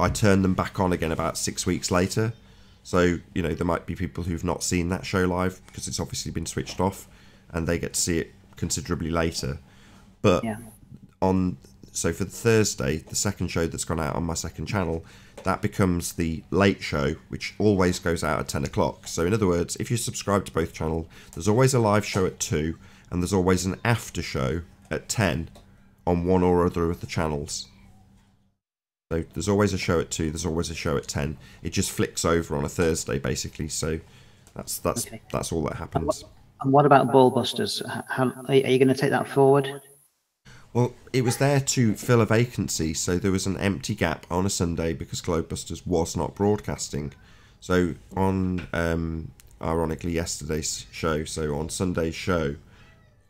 I turn them back on again about 6 weeks later. So, you know, there might be people who've not seen that show live because it's obviously been switched off, and they get to see it considerably later. But so for the Thursday, the second show that's gone out on my second channel, that becomes the late show, which always goes out at 10 o'clock. So in other words, if you subscribe to both channels, there's always a live show at 2, and there's always an after show at 10 on one or other of the channels. So there's always a show at 2, there's always a show at 10. It just flicks over on a Thursday, basically. So that's all that happens. And what about Ballbusters? Are you going to take that forward? Well, it was there to fill a vacancy, so there was an empty gap on a Sunday because Globebusters was not broadcasting. So on, ironically, yesterday's show, so on Sunday's show,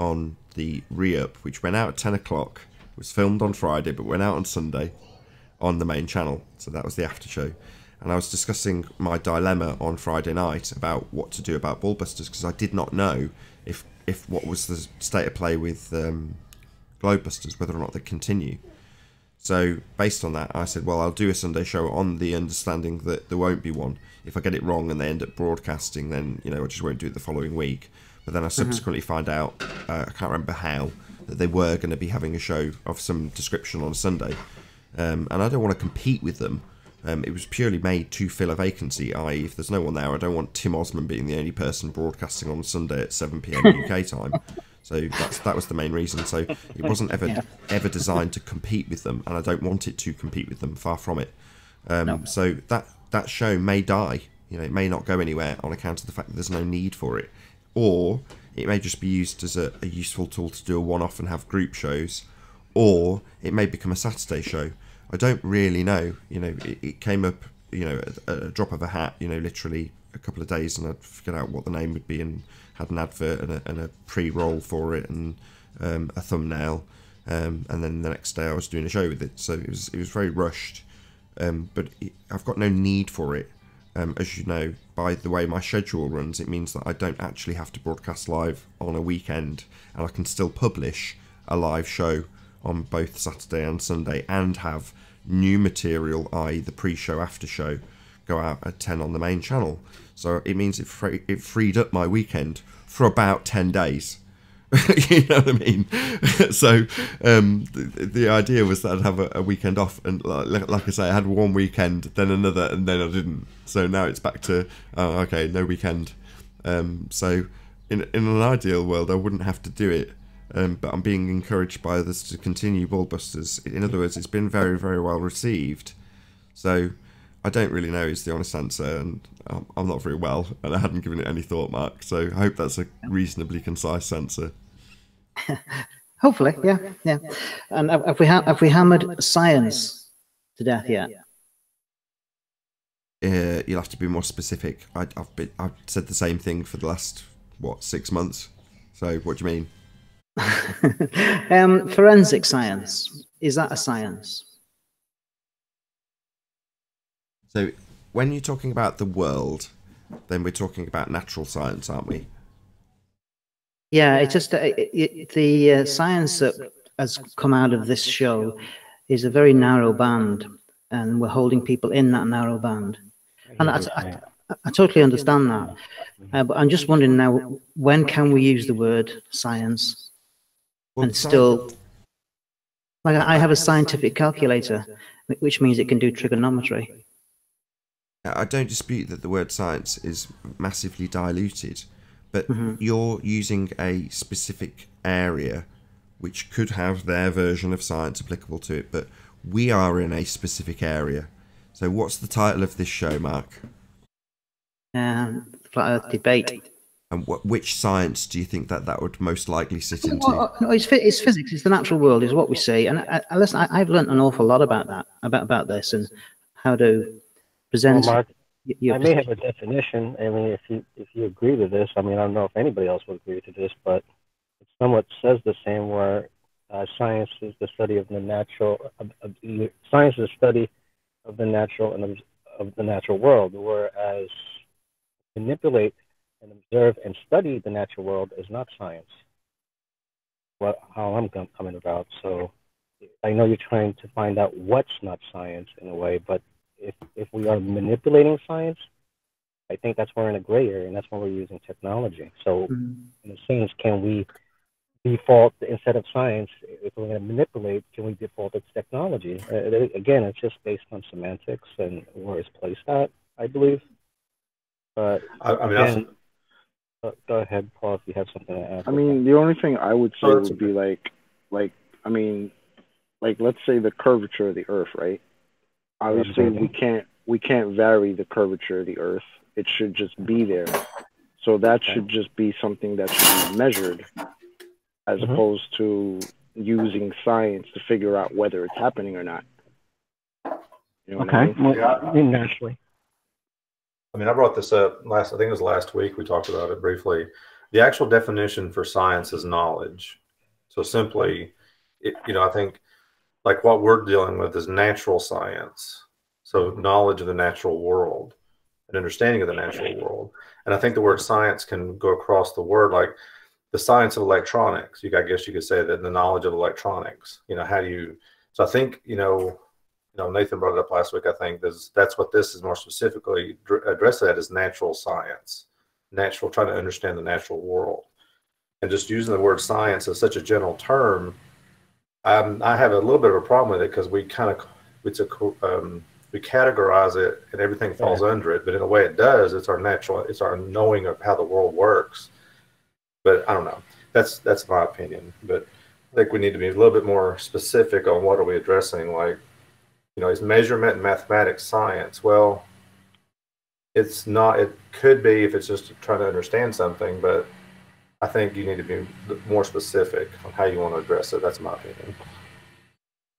on the re-up, which went out at 10 o'clock, was filmed on Friday, but went out on Sunday on the main channel. So that was the after show. And I was discussing my dilemma on Friday night about what to do about Ballbusters, because I did not know if what was the state of play with Globebusters, whether or not they continue. So based on that, I said, well, I'll do a Sunday show on the understanding that there won't be one. If I get it wrong and they end up broadcasting, then, you know, I just won't do it the following week. But then I subsequently find out, I can't remember how, that they were going to be having a show of some description on a Sunday. And I don't want to compete with them. It was purely made to fill a vacancy, i.e. if there's no one there, I don't want Tim Osman being the only person broadcasting on Sunday at 7 p.m. UK time. So that was the main reason. So it wasn't ever designed to compete with them, and I don't want it to compete with them. Far from it. So that show may die. You know, it may not go anywhere on account of the fact that there's no need for it, or it may just be used as a useful tool to do a one-off and have group shows, or it may become a Saturday show. I don't really know. You know, it came up, you know, at a drop of a hat. You know, literally a couple of days, and I'd figured out what the name would be and had an advert and a pre-roll for it and a thumbnail, and then the next day I was doing a show with it. So it was very rushed, but I've got no need for it. As you know, by the way my schedule runs, it means that I don't actually have to broadcast live on a weekend, and I can still publish a live show on both Saturday and Sunday and have new material, i.e. the pre-show, after show, go out at 10 on the main channel. So it means it freed up my weekend for about 10 days. You know what I mean? So the idea was that I'd have a weekend off, and like I say, I had one weekend, then another, and then I didn't. So now it's back to, okay, no weekend. So in an ideal world, I wouldn't have to do it. But I'm being encouraged by others to continue Ballbusters. In other words, it's been very, very well received. So I don't really know is the honest answer, and I'm not very well, and I hadn't given it any thought, Mark. So I hope that's a reasonably concise answer. Hopefully, yeah. And have we hammered science to death yet? You'll have to be more specific. I've said the same thing for the last 6 months. So what do you mean? Forensic science, is that a science? So when you're talking about the world, then we're talking about natural science, aren't we? Yeah, it's just the science that has come out of this show is a very narrow band, and we're holding people in that narrow band. And I totally understand that. But I'm just wondering now, when can we use the word science? And still, like, I have a scientific calculator, which means it can do trigonometry. I don't dispute that the word science is massively diluted, but you're using a specific area which could have their version of science applicable to it, but we are in a specific area. So what's the title of this show, Mark? Flat Earth Debate. And which science do you think that would most likely sit into? Well, no, it's physics. It's the natural world, is what we see. And listen, I've learned an awful lot about that, about this, and how to present. Well, Mark, I may have a definition. I mean, if you agree to this, I mean, I don't know if anybody else would agree to this, but it somewhat says the same. Where Science is the study of the natural. Science is the study of the natural and of the natural world, whereas manipulate and observe and study the natural world is not science. How I'm coming about. So I know you're trying to find out what's not science in a way, but if we are manipulating science, I think that's where we're in a gray area, and that's when we're using technology. So in a sense, can we default instead of science? If we're going to manipulate, can we default to technology? Again, it's just based on semantics and where it's placed at, I believe. But again, go ahead, Paul, if you have something to add. I mean, the only thing I would say would be like let's say the curvature of the Earth, right? Obviously, we can't vary the curvature of the Earth. It should just be there. So that should just be something that should be measured, as opposed to using science to figure out whether it's happening or not. You know what I mean? Naturally. I mean, I brought this up I think it was last week, we talked about it briefly. The actual definition for science is knowledge. So simply, I think like what we're dealing with is natural science. So knowledge of the natural world and understanding of the natural world. And I think the word science can go across the word, like the science of electronics. I guess you could say that the knowledge of electronics, so I think, Nathan brought it up last week. I think that's what this is more specifically addressed at, is natural science, trying to understand the natural world. And just using the word science as such a general term, I have a little bit of a problem with it, because we we categorize it and everything falls under it. But in a way it does. It's our knowing of how the world works. But I don't know. That's my opinion. But I think we need to be a little bit more specific on what are we addressing. Like, is measurement and mathematics science? Well, it's not. It could be if it's just trying to understand something, but I think you need to be more specific on how you want to address it. That's my opinion.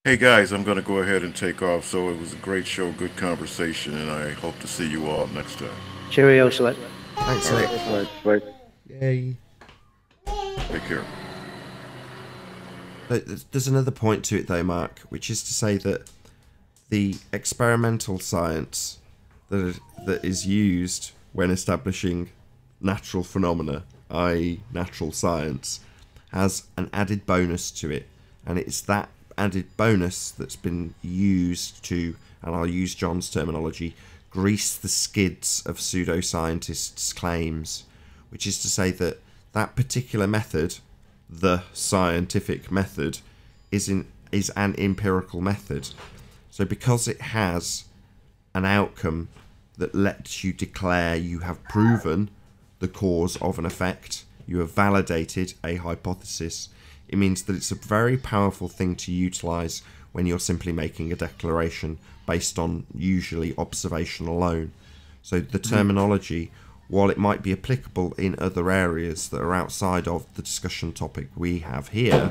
Hey guys, I'm going to go ahead and take off. So it was a great show, good conversation, and I hope to see you all next time. Cheerio, Select. Thanks, Select. Yay. Take care. There's another point to it though, Mark, which is to say that the experimental science that is used when establishing natural phenomena, i.e. natural science, has an added bonus to it. And it's that added bonus that's been used to, and I'll use John's terminology, grease the skids of pseudoscientists' claims, which is to say that that particular method, the scientific method, is an empirical method. So because it has an outcome that lets you declare you have proven the cause of an effect, you have validated a hypothesis, it means that it's a very powerful thing to utilize when you're simply making a declaration based on usually observation alone. So the terminology, while it might be applicable in other areas that are outside of the discussion topic we have here,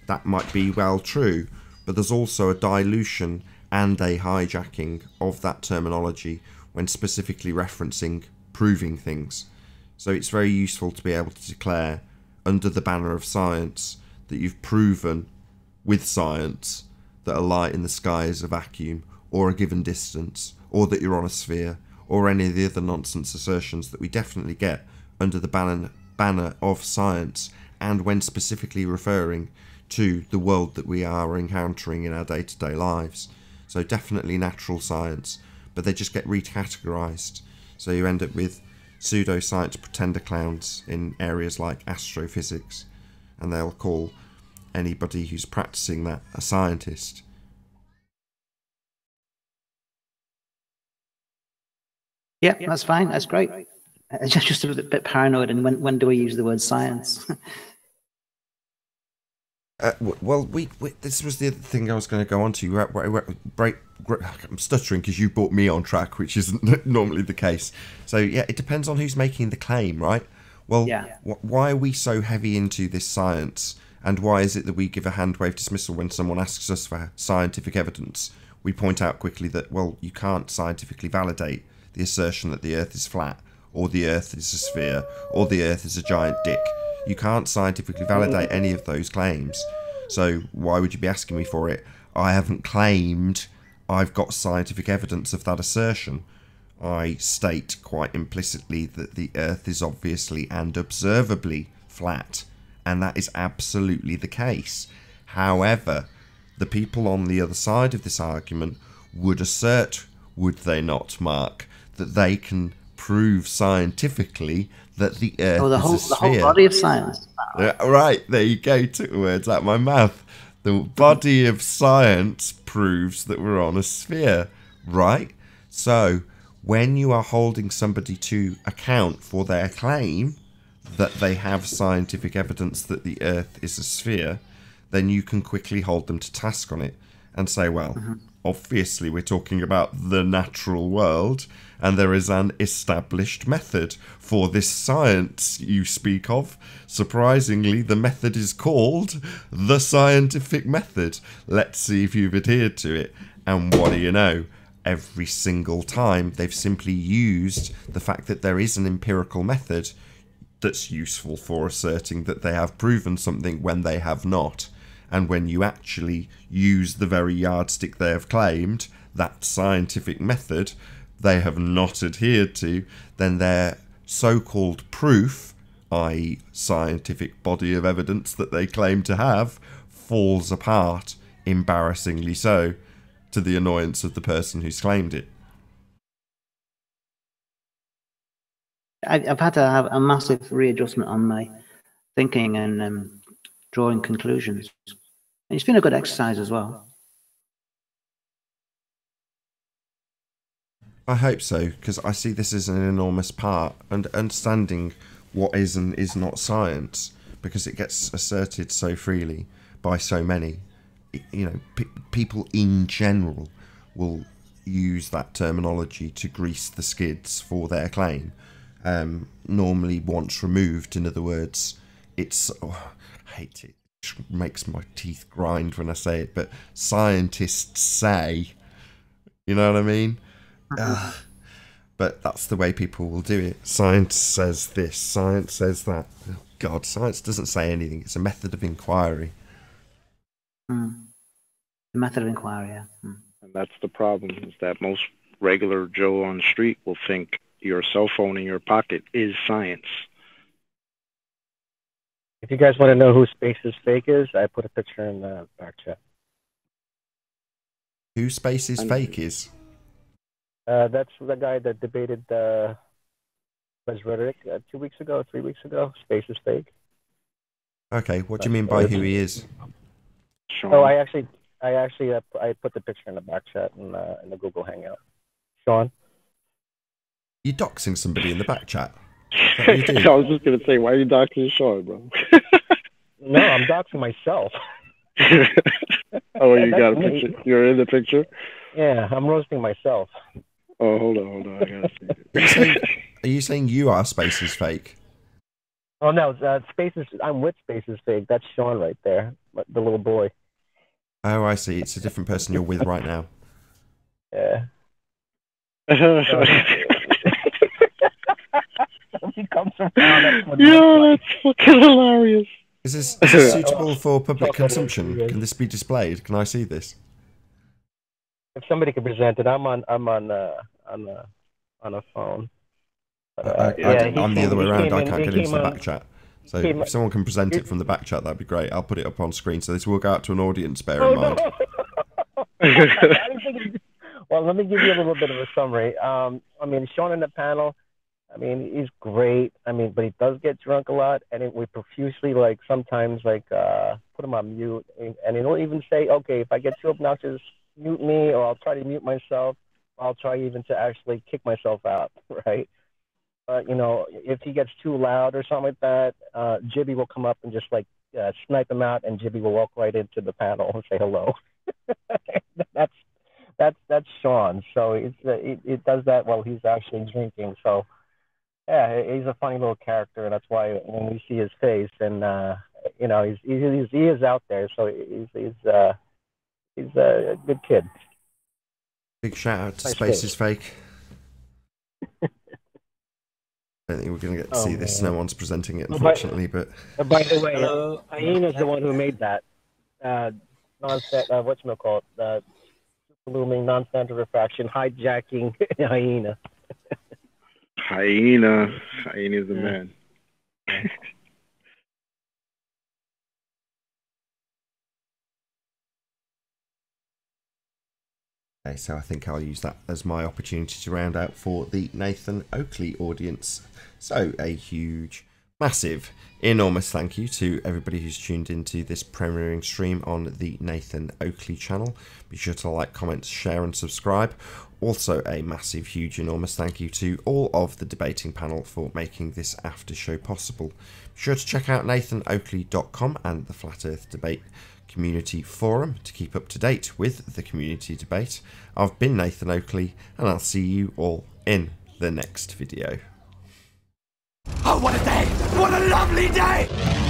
that might be well true, but there's also a dilution and a hijacking of that terminology when specifically referencing proving things. So it's very useful to be able to declare under the banner of science that you've proven with science that a light in the sky is a vacuum or a given distance, or that you're on a sphere, or any of the other nonsense assertions that we definitely get under the banner of science, and when specifically referring to the world that we are encountering in our day-to-day lives. So definitely natural science, but they just get recategorized. So you end up with pseudoscience pretender clowns in areas like astrophysics, and they'll call anybody who's practicing that a scientist. Yeah, that's fine. That's great. Just a bit paranoid. And when do we use the word science? Well, this was the other thing I was going to go on to. I'm stuttering because you brought me on track, which isn't normally the case. So yeah, it depends on who's making the claim, right? Well, yeah. Why are we so heavy into this science? And why is it that we give a handwave dismissal when someone asks us for scientific evidence? We point out quickly that, well, you can't scientifically validate the assertion that the Earth is flat, or the Earth is a sphere, or the Earth is a giant dick. You can't scientifically validate any of those claims. So why would you be asking me for it? I haven't claimed I've got scientific evidence of that assertion. I state quite implicitly that the Earth is obviously and observably flat, and that is absolutely the case. However, the people on the other side of this argument would assert, would they not, Mark, that they can prove scientifically that the Earth is a sphere. The whole body of science. Right, there you go, took the words out of my mouth. The body of science proves that we're on a sphere, right? So, when you are holding somebody to account for their claim that they have scientific evidence that the Earth is a sphere, then you can quickly hold them to task on it and say, well, obviously we're talking about the natural world, and there is an established method for this science you speak of. Surprisingly, the method is called the scientific method. Let's see if you've adhered to it. And what do you know? Every single time they've simply used the fact that there is an empirical method that's useful for asserting that they have proven something when they have not. And when you actually use the very yardstick they have claimed, that scientific method they have not adhered to, then their so-called proof, i.e. scientific body of evidence that they claim to have, falls apart, embarrassingly so, to the annoyance of the person who's claimed it. I've had to have a massive readjustment on my thinking and drawing conclusions. It's been a good exercise as well. I hope so, because I see this as an enormous part, and understanding what is and is not science, because it gets asserted so freely by so many. You know, people in general will use that terminology to grease the skids for their claim. Normally once removed, in other words, it's... Oh, I hate it. It makes my teeth grind when I say it, but scientists say... You know what I mean? But that's the way people will do it. Science says this, science says that. Oh, God, science doesn't say anything. It's a method of inquiry. The method of inquiry, yeah. And that's the problem, is that most regular Joe on the street will think your cell phone in your pocket is science. If you guys want to know who Space is Fake is, I put a picture in the back chat. Who Space is Fake is? That's the guy that debated Les Rhetoric 2 weeks ago, 3 weeks ago. Space is Fake. Okay, what do you mean by who he is? Oh, I put the picture in the back chat in the Google Hangout. Sean? You're doxing somebody in the back chat. I was just going to say, why are you doxing Sean, bro? No, I'm doxing myself. Oh, you got a picture? You're in the picture? Yeah, I'm roasting myself. Oh, hold on. I gotta see it. Are you saying you are Space is Fake? Oh, no, I'm with Space is Fake. That's Sean right there, the little boy. Oh, I see. It's a different person you're with right now. Yeah. He comes from yeah, that's fucking hilarious. Is this suitable for public consumption? Can this be displayed? Can I see this? If somebody could present it, I'm on a phone. I'm the other way around. I can't get into the back chat. So if someone can present it from the back chat, that'd be great. I'll put it up on screen. So this will go out to an audience, bear in mind. Well, let me give you a little bit of a summary. I mean, Sean in the panel, I mean, he's great. I mean, but he does get drunk a lot, and we profusely, like, sometimes, like, put him on mute. And he'll even say, okay, if I get too obnoxious, mute me, or I'll try to mute myself. I'll try even to actually kick myself out, right? You know, if he gets too loud or something like that, Jibby will come up and just, like, snipe him out, and Jibby will walk right into the panel and say hello. That's Sean. So it does that while he's actually drinking. So yeah, he's a funny little character, and that's why when we see his face, and you know, he is out there. So he's a good kid. Big shout out to Space is Fake. I don't think we're going to get to see this. No one's presenting it, unfortunately. But by the way, Iain is the one who made that. whatchamacallit, looming non-standard refraction, hijacking hyena. Hyena's the man. Okay, so I think I'll use that as my opportunity to round out for the Nathan Oakley audience. So a huge, massive, enormous thank you to everybody who's tuned into this premiering stream on the Nathan Oakley channel. Be sure to like, comment, share and subscribe. Also a massive, huge, enormous thank you to all of the debating panel for making this after show possible. Be sure to check out nathanoakley.com and the Flat Earth Debate Community Forum to keep up to date with the community debate. I've been Nathan Oakley and I'll see you all in the next video. Oh, what a day! What a lovely day!